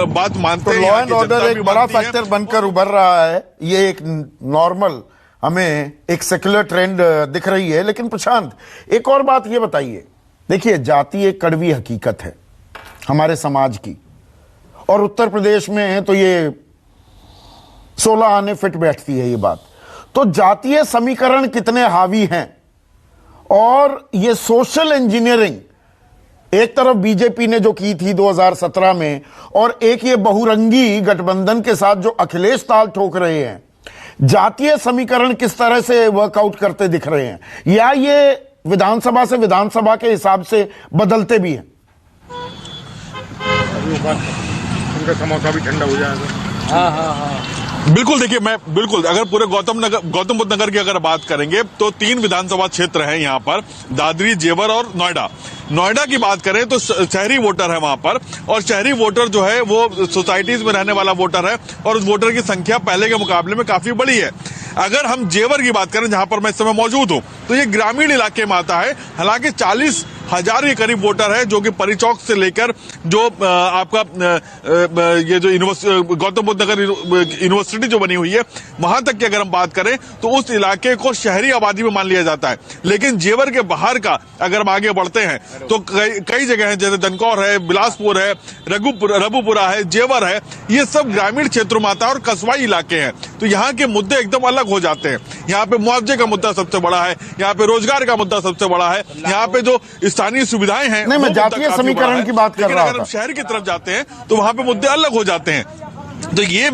बात मानते हैं, लॉ एंड ऑर्डर एक बड़ा फैक्टर बनकर उभर रहा है। ये एक नॉर्मल, हमें एक सेक्युलर ट्रेंड दिख रही है। लेकिन प्रशांत, एक और बात ये बताइए, देखिए जाति एक कड़वी हकीकत है हमारे समाज की, और उत्तर प्रदेश में तो ये 16 आने फिट बैठती है ये बात। तो जातीय समीकरण कितने हावी हैं, और ये सोशल इंजीनियरिंग एक तरफ बीजेपी ने जो की थी 2017 में, और एक ये बहुरंगी गठबंधन के साथ जो अखिलेश ताल ठोक रहे हैं, जातीय समीकरण किस तरह से वर्कआउट करते दिख रहे हैं, या ये विधानसभा से विधानसभा के हिसाब से बदलते भी हैं? उनका समोसा भी ठंडा हो जाएगा। हाँ। बिल्कुल, देखिए मैं बिल्कुल, अगर पूरे गौतम बुद्ध नगर की अगर बात करेंगे तो 3 विधानसभा क्षेत्र हैं यहाँ पर, दादरी, जेवर और नोएडा। नोएडा की बात करें तो शहरी वोटर है वहां पर, और शहरी वोटर जो है वो सोसाइटीज में रहने वाला वोटर है, और उस वोटर की संख्या पहले के मुकाबले में काफी बड़ी है। अगर हम जेवर की बात करें, जहां पर मैं इस समय मौजूद हूं, तो ये ग्रामीण इलाके में आता है। हालांकि 40,000 के करीब वोटर है जो कि परिचौक से लेकर जो आपका ये जो गौतम बुद्ध नगर यूनिवर्सिटी जो बनी हुई है वहां तक की अगर हम बात करें तो उस इलाके को शहरी आबादी में मान लिया जाता है। लेकिन जेवर के बाहर का अगर हम आगे बढ़ते हैं तो कई जगह हैं, जैसे दनकौर है, बिलासपुर है, रघुपुरा है, जेवर है, ये सब ग्रामीण क्षेत्रों में आता है और कस्बाई इलाके हैं। तो यहाँ के मुद्दे एकदम अलग हो जाते हैं। यहाँ पे मुआवजे का मुद्दा सबसे बड़ा है, यहाँ पे रोजगार का मुद्दा सबसे बड़ा है, यहाँ पे जो स्थानीय सुविधाएं हैं, नहीं, मैं जातीय समीकरण की बात कर रहा था। अगर हम शहर की तरफ जाते हैं तो वहां पे मुद्दे अलग हो जाते हैं। तो ये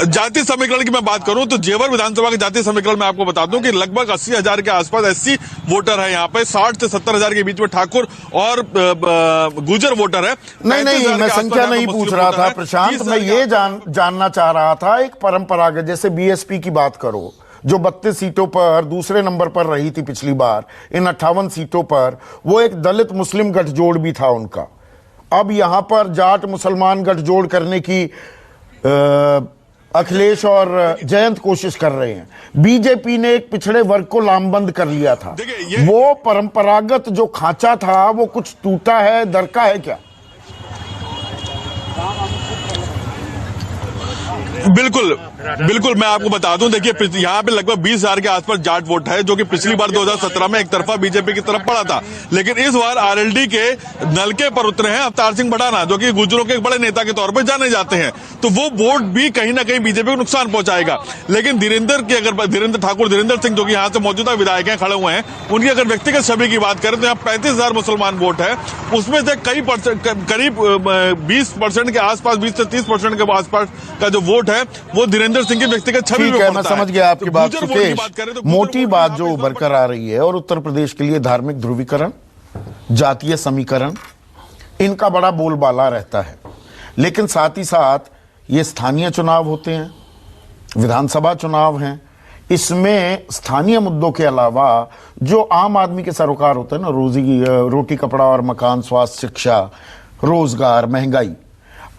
जातीय समीकरण की मैं बात करूं तो जेवर विधानसभा के जातीय समीकरण में आपको बता दूं कि लगभग 80,000 के आसपास एससी वोटर है यहाँ पे, 60 से 70,000 के बीच में ठाकुर और गुजर वोटर है। नहीं, मैं संख्या नहीं पूछ रहा था प्रशांत, मैं ये जानना चाह रहा था, एक परंपरागत जैसे बीएसपी की बात करो जो 32 सीटों पर दूसरे नंबर पर रही थी पिछली बार, इन 58 सीटों पर वो एक दलित मुस्लिम गठजोड़ भी था उनका। अब यहां पर जाट मुसलमान गठजोड़ करने की अखिलेश और जयंत कोशिश कर रहे हैं। बीजेपी ने एक पिछड़े वर्ग को लामबंद कर लिया था, वो परंपरागत जो खांचा था वो कुछ टूटा है, दरका है क्या? बिल्कुल मैं आपको बता दूं, देखिए यहाँ पे लगभग 20,000 के आसपास जाट वोट है जो कि पिछली बार 2017 में एक तरफा बीजेपी की तरफ पड़ा था। लेकिन इस बार आरएलडी के नलके पर उतरे हैं अवतार सिंह भडाना, जो कि गुर्जरों के एक बड़े नेता के तौर पर जाने जाते हैं। तो वो वोट भी कहीं ना कहीं बीजेपी को नुकसान पहुंचाएगा। लेकिन धीरेन्द्र ठाकुर सिंह जो कि यहाँ से मौजूदा विधायक हैं, खड़े हुए हैं, उनकी अगर व्यक्तिगत छवि की बात करें तो यहाँ 35,000 मुसलमान वोट है, उसमें से करीब 20% के आसपास, 20 से 30% के आसपास का जो वोट है वो धीरेन्द्र सिंह की व्यक्तिगत छवि में मैं समझ गया आपकी बात। सुकेश, मोटी बात जो उभर कर आ रही है, और उत्तर प्रदेश के लिए धार्मिक ध्रुवीकरण, जातीय समीकरण, इनका बड़ा बोलबाला रहता है। लेकिन साथ ही साथ ये स्थानीय चुनाव होते हैं, विधानसभा चुनाव हैं, इसमें स्थानीय मुद्दों के अलावा जो आम आदमी के सरोकार होते हैं ना, रोटी कपड़ा और मकान, स्वास्थ्य, शिक्षा, रोजगार, महंगाई,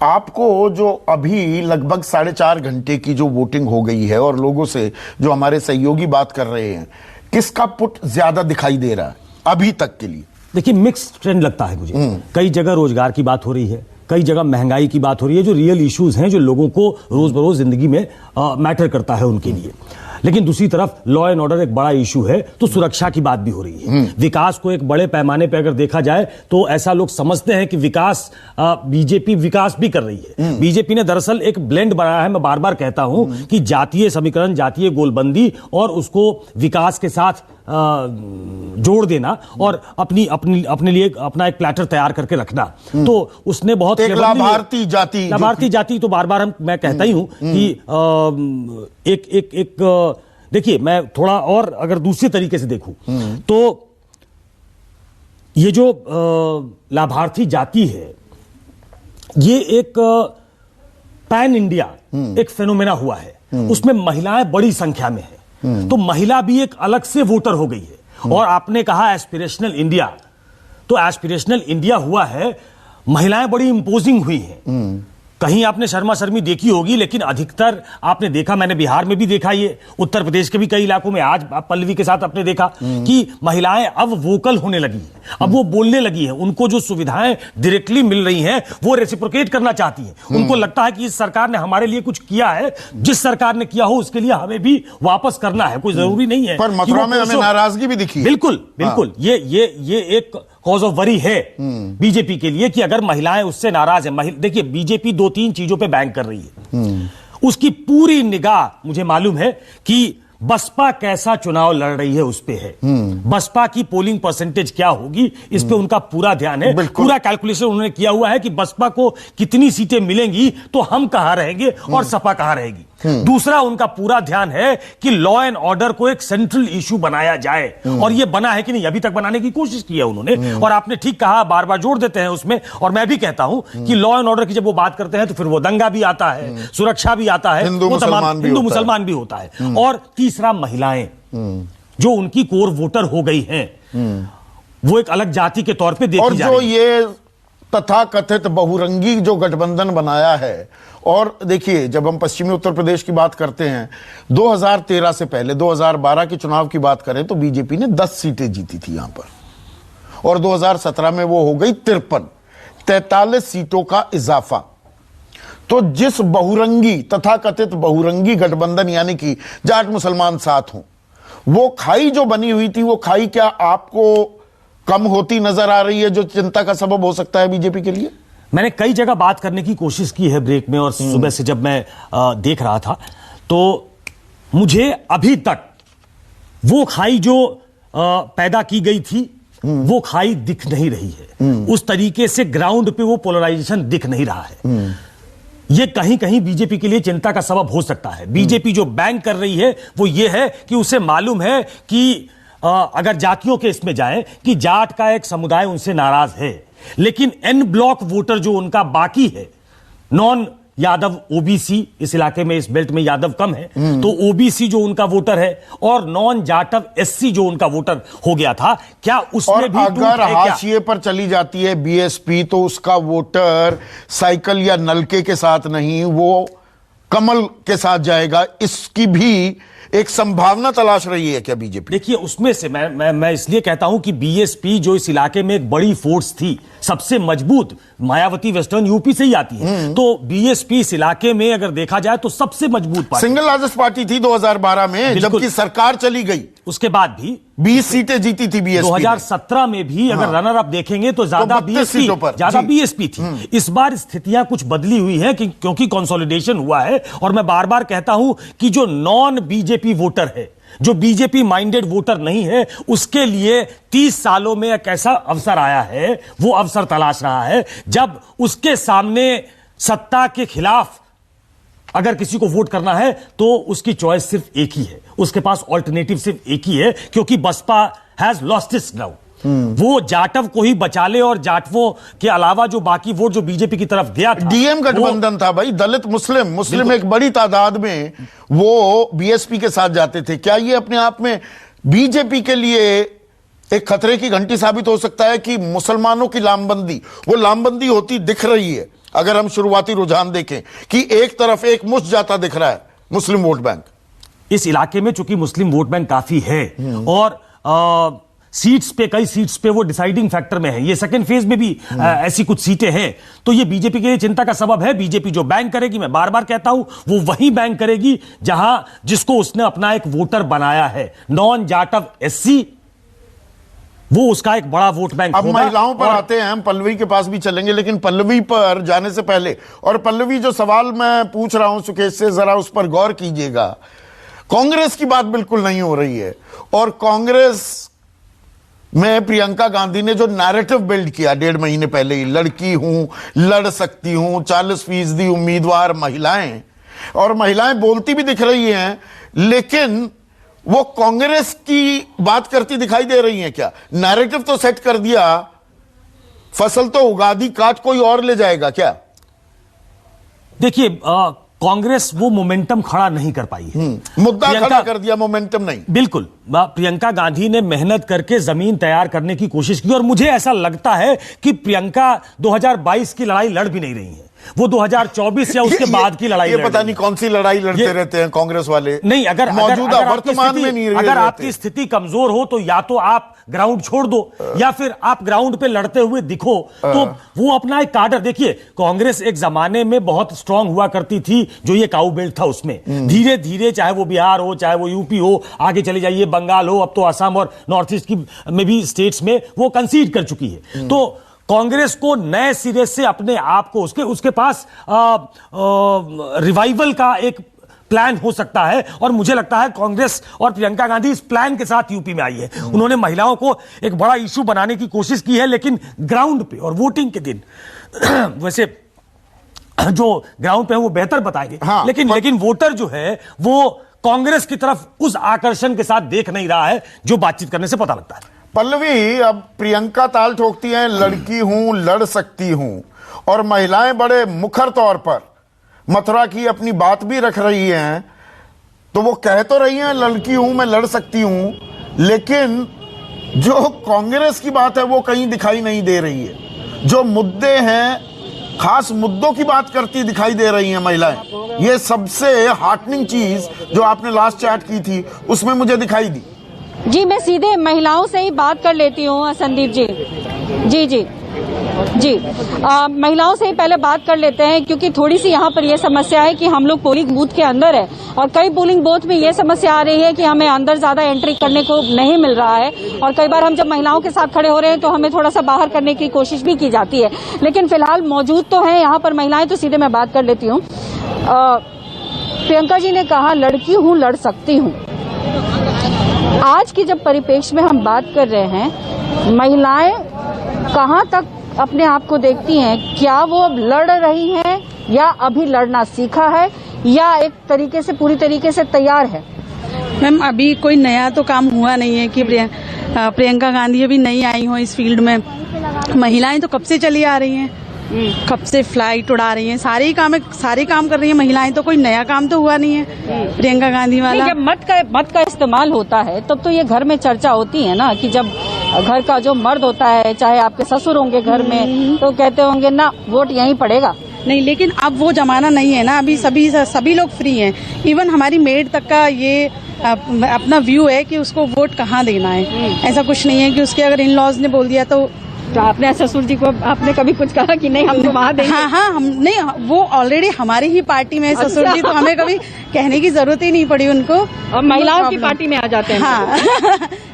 आपको जो अभी लगभग 4.5 घंटे की जो वोटिंग हो गई है और लोगों से जो हमारे सहयोगी बात कर रहे हैं, किसका पुट ज्यादा दिखाई दे रहा है अभी तक के लिए? देखिए, मिक्स ट्रेंड लगता है मुझे। कई जगह रोजगार की बात हो रही है, कई जगह महंगाई की बात हो रही है, जो रियल इश्यूज हैं, जो लोगों को रोज बरोज जिंदगी में मैटर करता है उनके लिए। लेकिन दूसरी तरफ लॉ एंड ऑर्डर एक बड़ा इशू है, तो सुरक्षा की बात भी हो रही है। विकास को एक बड़े पैमाने पर अगर देखा जाए तो ऐसा लोग समझते हैं कि विकास, बीजेपी विकास भी कर रही है। बीजेपी ने दरअसल एक ब्लेंड बनाया है। मैं बार बार कहता हूं कि जातीय समीकरण, जातीय गोलबंदी और उसको विकास के साथ जोड़ देना और अपने लिए अपना एक प्लेटर तैयार करके रखना, तो उसने बहुत लाभार्थी जाति तो बार बार मैं कहता ही हूं कि एक देखिए, मैं थोड़ा और अगर दूसरे तरीके से देखूं तो ये जो लाभार्थी जाति है, ये एक पैन इंडिया एक फेनोमेना हुआ है। उसमें महिलाएं बड़ी संख्या में है, तो महिला भी एक अलग से वोटर हो गई है। और आपने कहा एस्पिरेशनल इंडिया, तो एस्पिरेशनल इंडिया हुआ है, महिलाएं बड़ी इंपोजिंग हुई हैं। कहीं आपने शर्मा शर्मी देखी होगी, लेकिन अधिकतर आपने देखा, मैंने बिहार में भी देखा, ये उत्तर प्रदेश के भी कई इलाकों में, आज पल्लवी के साथ आपने देखा कि महिलाएं अब वोकल होने लगी हैं, अब वो बोलने लगी हैं। उनको जो सुविधाएं डायरेक्टली मिल रही हैं वो रेसिप्रोकेट करना चाहती हैं। उनको लगता है कि इस सरकार ने हमारे लिए कुछ किया है, जिस सरकार ने किया हो उसके लिए हमें भी वापस करना है। कोई जरूरी नहीं है। पर मथुरा में हमें नाराजगी भी दिखी। बिल्कुल। ये एक कॉज ऑफ वरी है बीजेपी के लिए कि अगर महिलाएं उससे नाराज हैं। देखिए, बीजेपी 2-3 चीजों पे बैंक कर रही है। उसकी पूरी निगाह, मुझे मालूम है कि बसपा कैसा चुनाव लड़ रही है उस पे है। बसपा की पोलिंग परसेंटेज क्या होगी इस पे उनका पूरा ध्यान है। पूरा कैलकुलेशन उन्होंने किया हुआ है कि बसपा को कितनी सीटें मिलेंगी तो हम कहां रहेंगे और सपा कहां रहेगी। दूसरा उनका पूरा ध्यान है कि लॉ एंड ऑर्डर को एक सेंट्रल इशू बनाया जाए, और यह बना है कि नहीं, अभी तक बनाने की कोशिश की है उन्होंने। और आपने ठीक कहा, बार बार जोड़ देते हैं उसमें, और मैं भी कहता हूं कि लॉ एंड ऑर्डर की जब वो बात करते हैं तो फिर वो दंगा भी आता है, सुरक्षा भी आता है, हिंदू मुसलमान भी होता है। और तीसरा महिलाएं जो उनकी कोर वोटर हो गई हैं, वो एक अलग जाति के तौर पे देखी जा रही है। और जो ये तथाकथित बहुरंगी जो गठबंधन बनाया है, और देखिए जब हम पश्चिमी उत्तर प्रदेश की बात करते हैं 2013 से पहले 2012 के चुनाव की बात करें तो बीजेपी ने 10 सीटें जीती थी यहां पर, और 2017 में वो हो गई 43 सीटों का इजाफा। तो जिस बहुरंगी तथाकथित बहुरंगी गठबंधन यानी कि जाट मुसलमान साथ हों, वो खाई जो बनी हुई थी, वो खाई क्या आपको कम होती नजर आ रही है, जो चिंता का सबब हो सकता है बीजेपी के लिए? मैंने कई जगह बात करने की कोशिश की है ब्रेक में, और सुबह से जब मैं देख रहा था तो मुझे अभी तक वो खाई जो पैदा की गई थी वो खाई दिख नहीं रही है। उस तरीके से ग्राउंड पे वो पोलराइजेशन दिख नहीं रहा है। ये कहीं कहीं बीजेपी के लिए चिंता का सबब हो सकता है। बीजेपी जो बैंक कर रही है वो ये है कि उसे मालूम है कि अगर जातियों के इसमें जाए कि जाट का एक समुदाय उनसे नाराज है, लेकिन एन ब्लॉक वोटर जो उनका बाकी है, नॉन यादव ओबीसी, इस इलाके में इस बेल्ट में यादव कम है, तो ओबीसी जो उनका वोटर है, और नॉन जाटव एससी जो उनका वोटर हो गया था, क्या उसमें भी अगर हाशिए पर चली जाती है बीएसपी तो उसका वोटर साइकिल या नलके के साथ नहीं, वो कमल के साथ जाएगा, इसकी भी एक संभावना तलाश रही है क्या बीजेपी? देखिए उसमें से मैं इसलिए कहता हूं कि बीएसपी जो इस इलाके में एक बड़ी फोर्स थी, सबसे मजबूत, मायावती वेस्टर्न यूपी से ही आती है, तो बीएसपी इस इलाके में अगर देखा जाए तो सबसे मजबूत पार्टी, सिंगल लार्जेस्ट पार्टी थी 2012 में, जबकि सरकार चली गई, उसके बाद भी 20 सीटें जीती थी बीएसपी। 2017 में भी अगर रनर अप देखेंगे तो ज्यादा बीएसपी थी। इस बार स्थितियां कुछ बदली हुई है क्योंकि कंसोलिडेशन हुआ है, और मैं बार बार कहता हूं कि जो नॉन बीजेपी वोटर है, जो बीजेपी माइंडेड वोटर नहीं है, उसके लिए 30 सालों में एक ऐसा अवसर आया है, वो अवसर तलाश रहा है जब उसके सामने सत्ता के खिलाफ अगर किसी को वोट करना है तो उसकी चॉइस सिर्फ एक ही है, उसके पास ऑल्टरनेटिव सिर्फ एक ही है, क्योंकि Baspa has lost its ground. वो जाटव को ही बचा ले, और जाटवों के अलावा जो बाकी वोट जो बीजेपी की तरफ गया था, डीएम गठबंधन था भाई, दलित मुस्लिम एक बड़ी तादाद में वो बीएसपी के साथ जाते थे। क्या ये अपने आप में बीजेपी के लिए एक खतरे की घंटी साबित हो सकता है कि मुसलमानों की लामबंदी, वो लामबंदी होती दिख रही है? अगर हम शुरुआती रुझान देखें कि एक तरफ एक मुश्त जाता दिख रहा है मुस्लिम वोट बैंक इस इलाके में, चूंकि मुस्लिम वोट बैंक काफी है, और सीट्स पे, कई सीट्स पे वो डिसाइडिंग फैक्टर में है, ये सेकंड फेज में भी ऐसी कुछ सीटें हैं, तो ये बीजेपी के लिए चिंता का सबब है। बीजेपी जो बैंक करेगी, मैं बार बार कहता हूं, वो वही बैंक करेगी जहां जिसको उसने अपना एक वोटर बनाया है, नॉन जाटव एससी, वो उसका एक बड़ा वोट बैंक अब होगा। महिलाओं पर आते हैं, हम पल्लवी के पास भी चलेंगे, लेकिन पल्लवी पर जाने से पहले, और पल्लवी जो सवाल मैं पूछ रहा हूं सुकेश से, जरा उस पर गौर कीजिएगा। कांग्रेस की बात बिल्कुल नहीं हो रही है, और कांग्रेस में प्रियंका गांधी ने जो नैरेटिव बिल्ड किया 1.5 महीने पहले ही, लड़की हूं, लड़ सकती हूं, 40% उम्मीदवार महिलाएं, और महिलाएं बोलती भी दिख रही हैं, लेकिन वो कांग्रेस की बात करती दिखाई दे रही हैं क्या? नैरेटिव तो सेट कर दिया, फसल तो उगा दी, काट कोई और ले जाएगा क्या? देखिए कांग्रेस वो मोमेंटम खड़ा नहीं कर पाई है। मुद्दा खड़ा कर दिया, मोमेंटम नहीं। बिल्कुल, प्रियंका गांधी ने मेहनत करके जमीन तैयार करने की कोशिश की, और मुझे ऐसा लगता है कि प्रियंका 2022 की लड़ाई लड़ भी नहीं रही है, वो 2024 या उसके बाद की लड़ाई, ये पता नहीं कौन सी लड़ाई लड़ते रहते हैं कांग्रेस वाले। नहीं, अगर मौजूदा वर्तमान में नहीं, अगर आपकी स्थिति कमजोर हो तो या तो आप ग्राउंड छोड़ दो, या फिर आप ग्राउंड पे लड़ते हुए दिखो, तो वो अपना एक काडर, देखिए कांग्रेस एक जमाने में बहुत स्ट्रांग हुआ करती थी, जो ये काऊ बेल्ट था उसमें, धीरे धीरे चाहे वो बिहार हो, चाहे वो यूपी हो, आगे चले जाइए बंगाल हो, अब तो असम और नॉर्थ ईस्ट की में भी स्टेट्स में वो कंसीड कर चुकी है। तो कांग्रेस को नए सिरे से अपने आप को, उसके पास रिवाइवल का एक प्लान हो सकता है। और मुझे लगता है कांग्रेस और प्रियंका गांधी इस प्लान के साथ यूपी में आई है। उन्होंने महिलाओं को एक बड़ा इशू बनाने की कोशिश की है, लेकिन ग्राउंड पे और वोटिंग के दिन वैसे जो ग्राउंड पे है वो बेहतर बताएंगे। हाँ, लेकिन वोटर जो है वो कांग्रेस की तरफ उस आकर्षण के साथ देख नहीं रहा है जो बातचीत करने से पता लगता है। पल्लवी, अब प्रियंका ताल ठोकती हैं, लड़की हूं, लड़ सकती हूं, और महिलाएं बड़े मुखर तौर पर मथुरा की अपनी बात भी रख रही हैं। तो वो कह तो रही हैं लड़की हूं, मैं लड़ सकती हूं, लेकिन जो कांग्रेस की बात है वो कहीं दिखाई नहीं दे रही है। जो मुद्दे हैं, खास मुद्दों की बात करती दिखाई दे रही हैं महिलाएं। ये सबसे हार्टनिंग चीज जो आपने लास्ट चैट की थी उसमें मुझे दिखाई दी। जी, मैं सीधे महिलाओं से ही बात कर लेती हूँ संदीप जी। जी जी जी, महिलाओं से ही पहले बात कर लेते हैं, क्योंकि थोड़ी सी यहाँ पर यह समस्या है कि हम लोग पोलिंग बूथ के अंदर है और कई पोलिंग बूथ में यह समस्या आ रही है कि हमें अंदर ज्यादा एंट्री करने को नहीं मिल रहा है, और कई बार हम जब महिलाओं के साथ खड़े हो रहे हैं तो हमें थोड़ा सा बाहर करने की कोशिश भी की जाती है। लेकिन फिलहाल मौजूद तो है यहाँ पर महिलाएं, तो सीधे मैं बात कर लेती हूँ। प्रियंका जी ने कहा लड़की हूँ, लड़ सकती हूँ। आज की जब परिप्रेक्ष्य में हम बात कर रहे हैं, महिलाएं कहां तक अपने आप को देखती हैं? क्या वो अब लड़ रही हैं, या अभी लड़ना सीखा है, या एक तरीके से पूरी तरीके से तैयार है? मैम, अभी कोई नया तो काम हुआ नहीं है कि प्रियंका गांधी अभी नहीं आई हो इस फील्ड में। महिलाएं तो कब से चली आ रही हैं, कब से फ्लाइट उड़ा रही हैं, सारे काम कर रही हैं महिलाएं। तो कोई नया काम तो हुआ नहीं है प्रियंका गांधी वाला। जब मत का इस्तेमाल होता है तब तो ये घर में चर्चा होती है ना, कि जब घर का जो मर्द होता है, चाहे आपके ससुर होंगे घर में, तो कहते होंगे ना वोट यहीं पड़ेगा। नहीं, लेकिन अब वो जमाना नहीं है ना। अभी सभी लोग फ्री हैं। इवन हमारी मेड तक का ये अपना व्यू है कि उसको वोट कहाँ देना है। ऐसा कुछ नहीं है कि उसके अगर इन लॉज ने बोल दिया तो आपने ससुर जी को आपने कभी कुछ कहा कि नहीं हम तो वहाँ देंगे? हाँ, हम नहीं, वो ऑलरेडी हमारी ही पार्टी में ससुर जी, तो हमें कभी कहने की जरूरत ही नहीं पड़ी उनको। और महिलाओं की पार्टी में आ जाते हैं। हाँ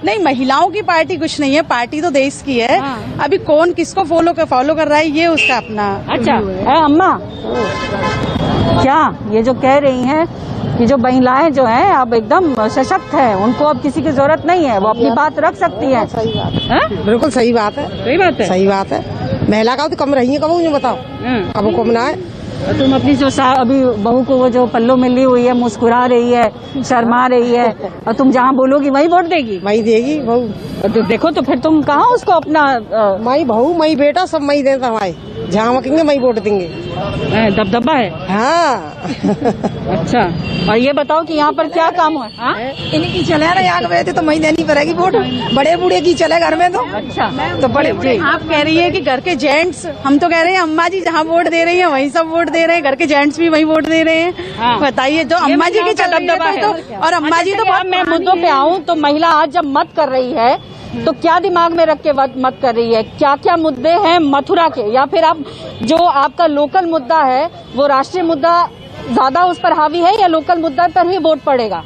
नहीं, महिलाओं की पार्टी कुछ नहीं है, पार्टी तो देश की है। हाँ। अभी कौन किसको फॉलो कर रहा है ये उसका अपना। अच्छा, अम्मा क्या ये जो कह रही हैं कि जो महिलाएं जो हैं अब एकदम सशक्त हैं, उनको अब किसी की जरूरत नहीं है, वो अपनी बात रख सकती हैं? सही बात है, बिल्कुल सही बात है। सही बात है, सही बात है। महिला का तो कम रही है, कब मुझे बताओ, कब कम ना है। तुम अपनी जो अभी बहू को वो जो पल्लो मिली हुई है, मुस्कुरा रही है, शर्मा रही है, और तुम जहाँ बोलोगी वही वोट देगी? मई देगी बहू। तो देखो, तो फिर तुम कहाँ उसको अपना मई बहू मई बेटा सब मई देता हमारे, जहाँ वकेंगे मई वोट देंगे। दबदबा है। हाँ अच्छा, और ये बताओ कि यहाँ पर क्या काम हुआ? इन्हीं की चले ना, यहाँ गए थे तो मई देनी पड़ेगी वोट। बड़े बूढ़े की चले घर में तो। अच्छा, तो बड़े बूढ़े आप कह रही है कि घर के जेंट्स, हम तो कह रहे हैं अम्मा जी जहाँ वोट दे रही है वहीं सब वोट दे रहे हैं, घर के जेंट्स भी वहीं वोट दे रहे हैं। हाँ। बताइए, जो अम्मा जी की चल रही है तो, और अम्मा जी तो बहुत। मैं मुद्दों पे आऊँ तो महिला आज जब मत कर रही है तो क्या दिमाग में रख के मत कर रही है? क्या क्या मुद्दे हैं मथुरा के, या फिर आप जो आपका लोकल मुद्दा है वो राष्ट्रीय मुद्दा ज्यादा उस पर हावी है, या लोकल मुद्दा पर ही वोट पड़ेगा?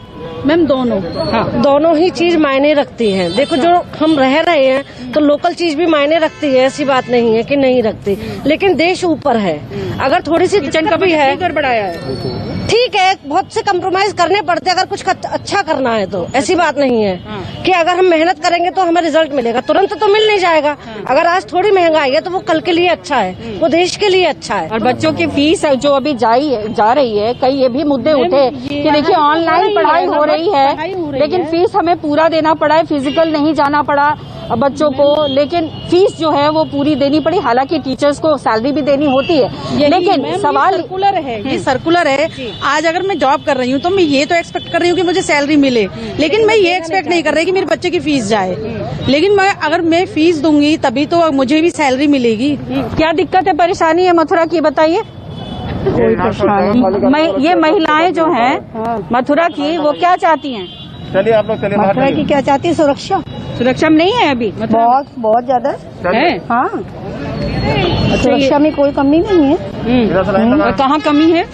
मैम, दोनों। हाँ, दोनों ही चीज मायने रखती है। देखो, जो हम रह रहे हैं तो लोकल चीज भी मायने रखती है, ऐसी बात नहीं है कि नहीं रखती, लेकिन देश ऊपर है। अगर थोड़ी सी किचन का भी है, गड़बड़ाया है, ठीक है, बहुत से कंप्रोमाइज करने पड़ते हैं अगर कुछ अच्छा करना है तो। ऐसी बात नहीं है कि अगर हम मेहनत करेंगे तो हमें रिजल्ट मिलेगा, तुरंत तो मिल नहीं जाएगा। अगर आज थोड़ी महंगाई है तो वो कल के लिए अच्छा है, वो देश के लिए अच्छा है। और बच्चों की फीस जो अभी जा रही है, कई ये भी मुद्दे उठे कि देखिए ऑनलाइन पढ़ाई हो रही है, लेकिन फीस हमें पूरा देना पड़ा है, फिजिकल नहीं जाना पड़ा बच्चों को, लेकिन फीस जो है वो पूरी देनी पड़ी। हालांकि टीचर्स को सैलरी भी देनी होती है, लेकिन सवाल सर्कुलर है, ये सर्कुलर है। आज अगर मैं जॉब कर रही हूँ तो मैं ये तो एक्सपेक्ट कर रही हूँ कि मुझे सैलरी मिले, लेकिन मैं ये एक्सपेक्ट नहीं कर रही कि मेरे बच्चे की फीस जाए। लेकिन अगर मैं फीस दूंगी तभी तो मुझे भी सैलरी मिलेगी। क्या दिक्कत है, परेशानी है मथुरा की, बताइए? ये महिलाएं जो हैं मथुरा की, वो क्या चाहती हैं? चलिए आप लोग चलिए। मथुरा की क्या चाहती है? सुरक्षा। सुरक्षा में नहीं है अभी? बहुत ज्यादा है। हाँ, सुरक्षा में कोई कमी नहीं है। कहाँ कमी है?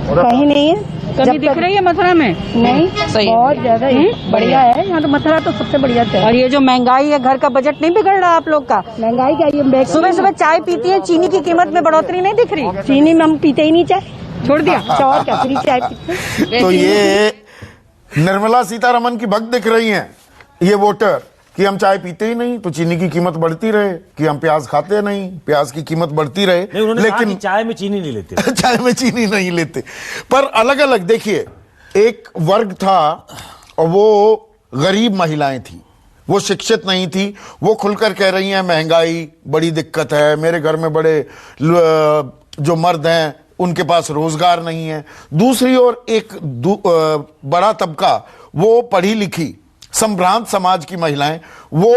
कहीं नहीं है। कमी दिख रही है मथुरा में? नहीं, बहुत ज्यादा बढ़िया है यहाँ तो। मथुरा तो सबसे बढ़िया है। और ये जो महंगाई है, घर का बजट नहीं बिगड़ रहा आप लोग का? महंगाई क्या, ये सुबह सुबह चाय पीती है, चीनी की कीमत में बढ़ोतरी नहीं दिख रही? चीनी में हम पीते ही नहीं चाय। छोड़ दिया अच्छा और क्या फ्री चाय पीते तो ये निर्मला सीतारमन की भक्त दिख रही हैं ये वोटर कि हम चाय पीते ही नहीं तो चीनी की कीमत बढ़ती रहे, कि हम प्याज खाते नहीं प्याज की कीमत बढ़ती रहे, लेकिन चाय में चीनी नहीं लेते चाय में चीनी नहीं लेते। पर अलग अलग देखिए, एक वर्ग था और वो गरीब महिलाएं थी, वो शिक्षित नहीं थी, वो खुलकर कह रही हैं महंगाई बड़ी दिक्कत है, मेरे घर में बड़े जो मर्द हैं उनके पास रोजगार नहीं है। दूसरी ओर एक बड़ा तबका, वो पढ़ी लिखी संभ्रांत समाज की महिलाएं, वो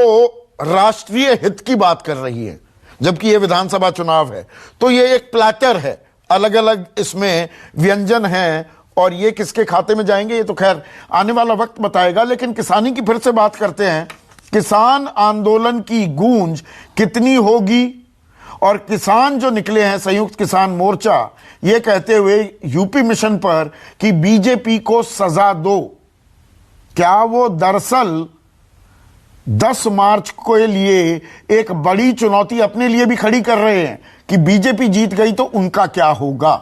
राष्ट्रीय हित की बात कर रही है, जबकि ये विधानसभा चुनाव है। तो ये एक प्लेटर है, अलग अलग इसमें व्यंजन हैं और ये किसके खाते में जाएंगे ये तो खैर आने वाला वक्त बताएगा। लेकिन किसानी की फिर से बात करते हैं। किसान आंदोलन की गूंज कितनी होगी, और किसान जो निकले हैं संयुक्त किसान मोर्चा ये कहते हुए यूपी मिशन पर कि बीजेपी को सजा दो, क्या वो दरअसल 10 मार्च के लिए एक बड़ी चुनौती अपने लिए भी खड़ी कर रहे हैं कि बीजेपी जीत गई तो उनका क्या होगा?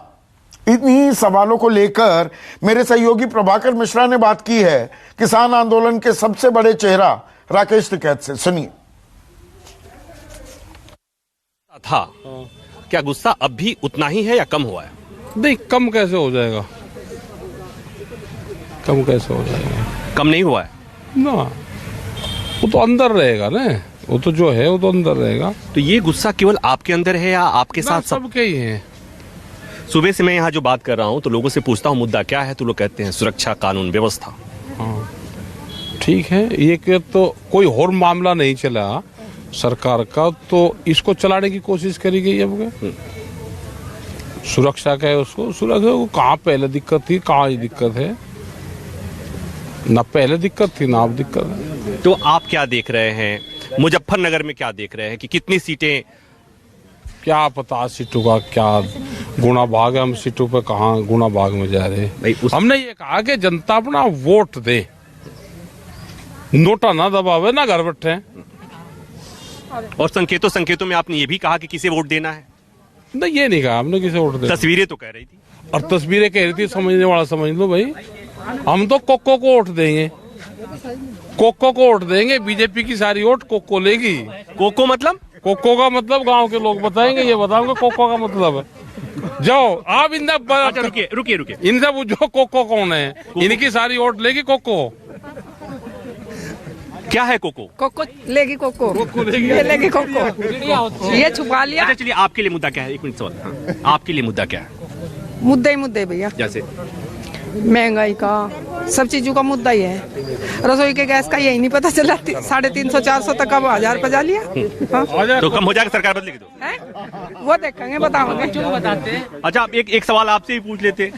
इन्हीं सवालों को लेकर मेरे सहयोगी प्रभाकर मिश्रा ने बात की है किसान आंदोलन के सबसे बड़े चेहरा राकेश टिकैत से। सुनिए। था क्या गुस्सा अब भी उतना ही है या कम हुआ है? नहीं, कम कैसे हो जाएगा, कम कैसे हो जाएगा? कम नहीं हुआ है ना, वो तो अंदर रहेगा ना, वो तो जो है वो तो अंदर रहेगा। तो ये गुस्सा केवल आपके अंदर है या आपके साथ सबके ही है? सुबह से मैं यहाँ जो बात कर रहा हूँ तो लोगों से पूछता हूँ मुद्दा क्या है, तो लोग कहते हैं सुरक्षा, कानून व्यवस्था। हाँ ठीक है, ये तो कोई और मामला नहीं चला सरकार का, तो इसको चलाने की कोशिश करी गई है। सुरक्षा का है, उसको सुरक्षा को कहाँ पहले दिक्कत थी, कहाँ दिक्कत है? ना पहले दिक्कत थी ना अब दिक्कत है। तो आप क्या देख रहे हैं मुजफ्फरनगर में, क्या देख रहे हैं कि कितनी सीटें? क्या पता सीटों का क्या गुणा भाग है, हम सीटों पे कहाँ गुणा भाग में जा रहे हैं। हमने ये कहा कि जनता अपना वोट दे, नोटा ना दबावे ना घर बैठे। और संकेतों में आपने ये भी कहा कि किसे वोट देना है? नहीं, ये नहीं कहा हमने किसे वोट देना। तस्वीरें तो कह रही थी, और तस्वीरें कह रही थी, समझने वाला समझ लो भाई। हम तो कोको को वोट देंगे, कोको को वोट देंगे, बीजेपी की सारी वोट कोको लेगी। कोको मतलब? कोको का मतलब गांव के लोग बताएंगे, ये बताऊंगा कोको का मतलब। जाओ आप रुकिए इनसे पूछो कोको कौन है, इनकी सारी वोट लेगी कोको। क्या है कोको? कोको लेगी, कोको लेगी कोको, ये छुपा लिया। अच्छा चलिए, आपके लिए मुद्दा क्या है? एक मिनट सवाल। हाँ। आपके लिए मुद्दा क्या है? मुद्दे भैया, जैसे महंगाई का, सब चीजों का मुद्दा ही है। रसोई के गैस का यही नहीं पता चला, 350 400 तक अब 1000 पजा लिया। हाँ? तो कम हो जाएगा, सरकार बदलेगी तो? वो देखेंगे, बताओगे जो बताते हैं। अच्छा, एक सवाल आपसे ही पूछ लेते,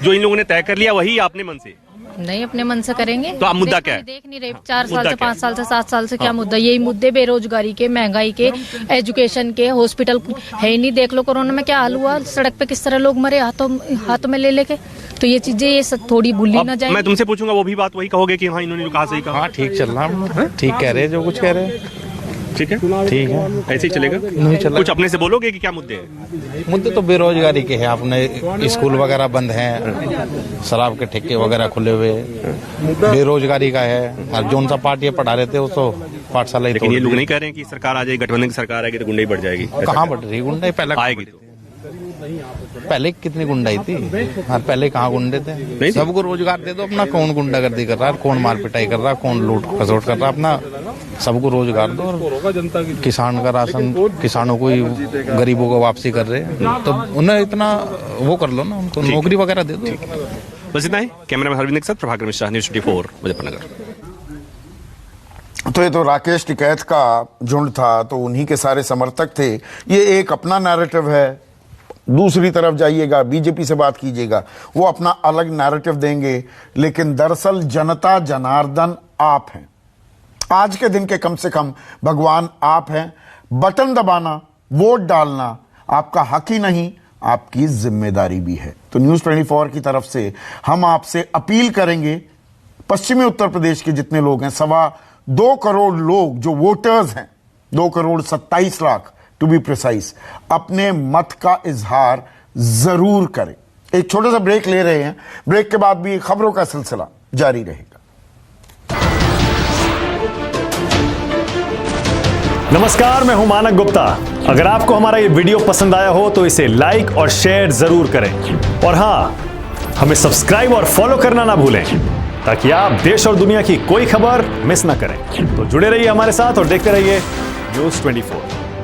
जो इन लोगों ने तय कर लिया वही आपने मन से? नहीं, अपने मन से करेंगे। तो आप मुद्दा क्या है? देख नहीं रहे 4 साल से, 5 साल से, 7 साल से क्या मुद्दा? यही मुद्दे, बेरोजगारी के, महंगाई के, एजुकेशन के, हॉस्पिटल है ही नहीं। देख लो कोरोना में क्या हाल हुआ, सड़क पे किस तरह लोग मरे हाथों में ले लेके। तो ये चीजें ये सब थोड़ी भूली ना जाए। मैं तुमसे पूछूंगा वो भी बात वही कहोगे कि हाँ इन्होंने जो कहा सही कहा? हाँ ठीक चल रहा, ठीक कह रहे हैं जो कुछ कह रहे हैं। ठीक है, ठीक है, ऐसे ही चलेगा? नहीं चलेगा। कुछ अपने से बोलोगे कि क्या मुद्दे हैं? मुद्दे तो बेरोजगारी के हैं, अपने स्कूल वगैरह बंद हैं, शराब के ठेके वगैरह खुले हुए, बेरोजगारी का है। और जोन सा पार्टी पढ़ा रहे थे वो तो पाठशाला ही। लेकिन ये लोग नहीं कह रहे हैं कि सरकार आ जाएगी, गठबंधन की सरकार आएगी तो गुंडाई बढ़ जाएगी। कहाँ बढ़ रही गुंडाई? पहले आएगी तो पहले कितनी गुंडाई थी? हाँ, पहले कहाँ गुंडे थे? सबको रोजगार दे दो अपना। कौन गुंडागर्दी कर रहा है, कौन मार पिटाई कर रहा है, कौन लूट खसोट कर रहा है? अपना सबको रोजगार दो। और किसान का राशन, किसानों को ही, गरीबों को वापसी कर रहे हैं, तो उन्हें इतना वो कर लो ना, उनको नौकरी वगैरह दे दो। बस इतना ही। कैमरामैन हरविंद के साथ प्रभाकर मिश्रा, न्यूज़ 24 मुजफ्फरनगर। तो ये तो राकेश टिकैत का झुंड था, तो उन्हीं के सारे समर्थक थे। ये एक अपना नैरेटिव है, दूसरी तरफ जाइएगा बीजेपी से बात कीजिएगा, वो अपना अलग नैरेटिव देंगे। लेकिन दरअसल जनता जनार्दन आप हैं, आज के दिन के कम से कम भगवान आप हैं। बटन दबाना, वोट डालना आपका हक ही नहीं, आपकी जिम्मेदारी भी है। तो न्यूज़ 24 की तरफ से हम आपसे अपील करेंगे, पश्चिमी उत्तर प्रदेश के जितने लोग हैं, 2.25 करोड़ लोग जो वोटर्स हैं, 2 crore 27 lakh to be precise, अपने मत का इजहार जरूर करें। एक छोटा सा ब्रेक ले रहे हैं, ब्रेक के बाद भी खबरों का सिलसिला जारी रहेगा। नमस्कार, मैं हूं मानक गुप्ता। अगर आपको हमारा ये वीडियो पसंद आया हो तो इसे लाइक और शेयर जरूर करें, और हां, हमें सब्सक्राइब और फॉलो करना ना भूलें ताकि आप देश और दुनिया की कोई खबर मिस ना करें। तो जुड़े रहिए हमारे साथ और देखते रहिए न्यूज़ 24।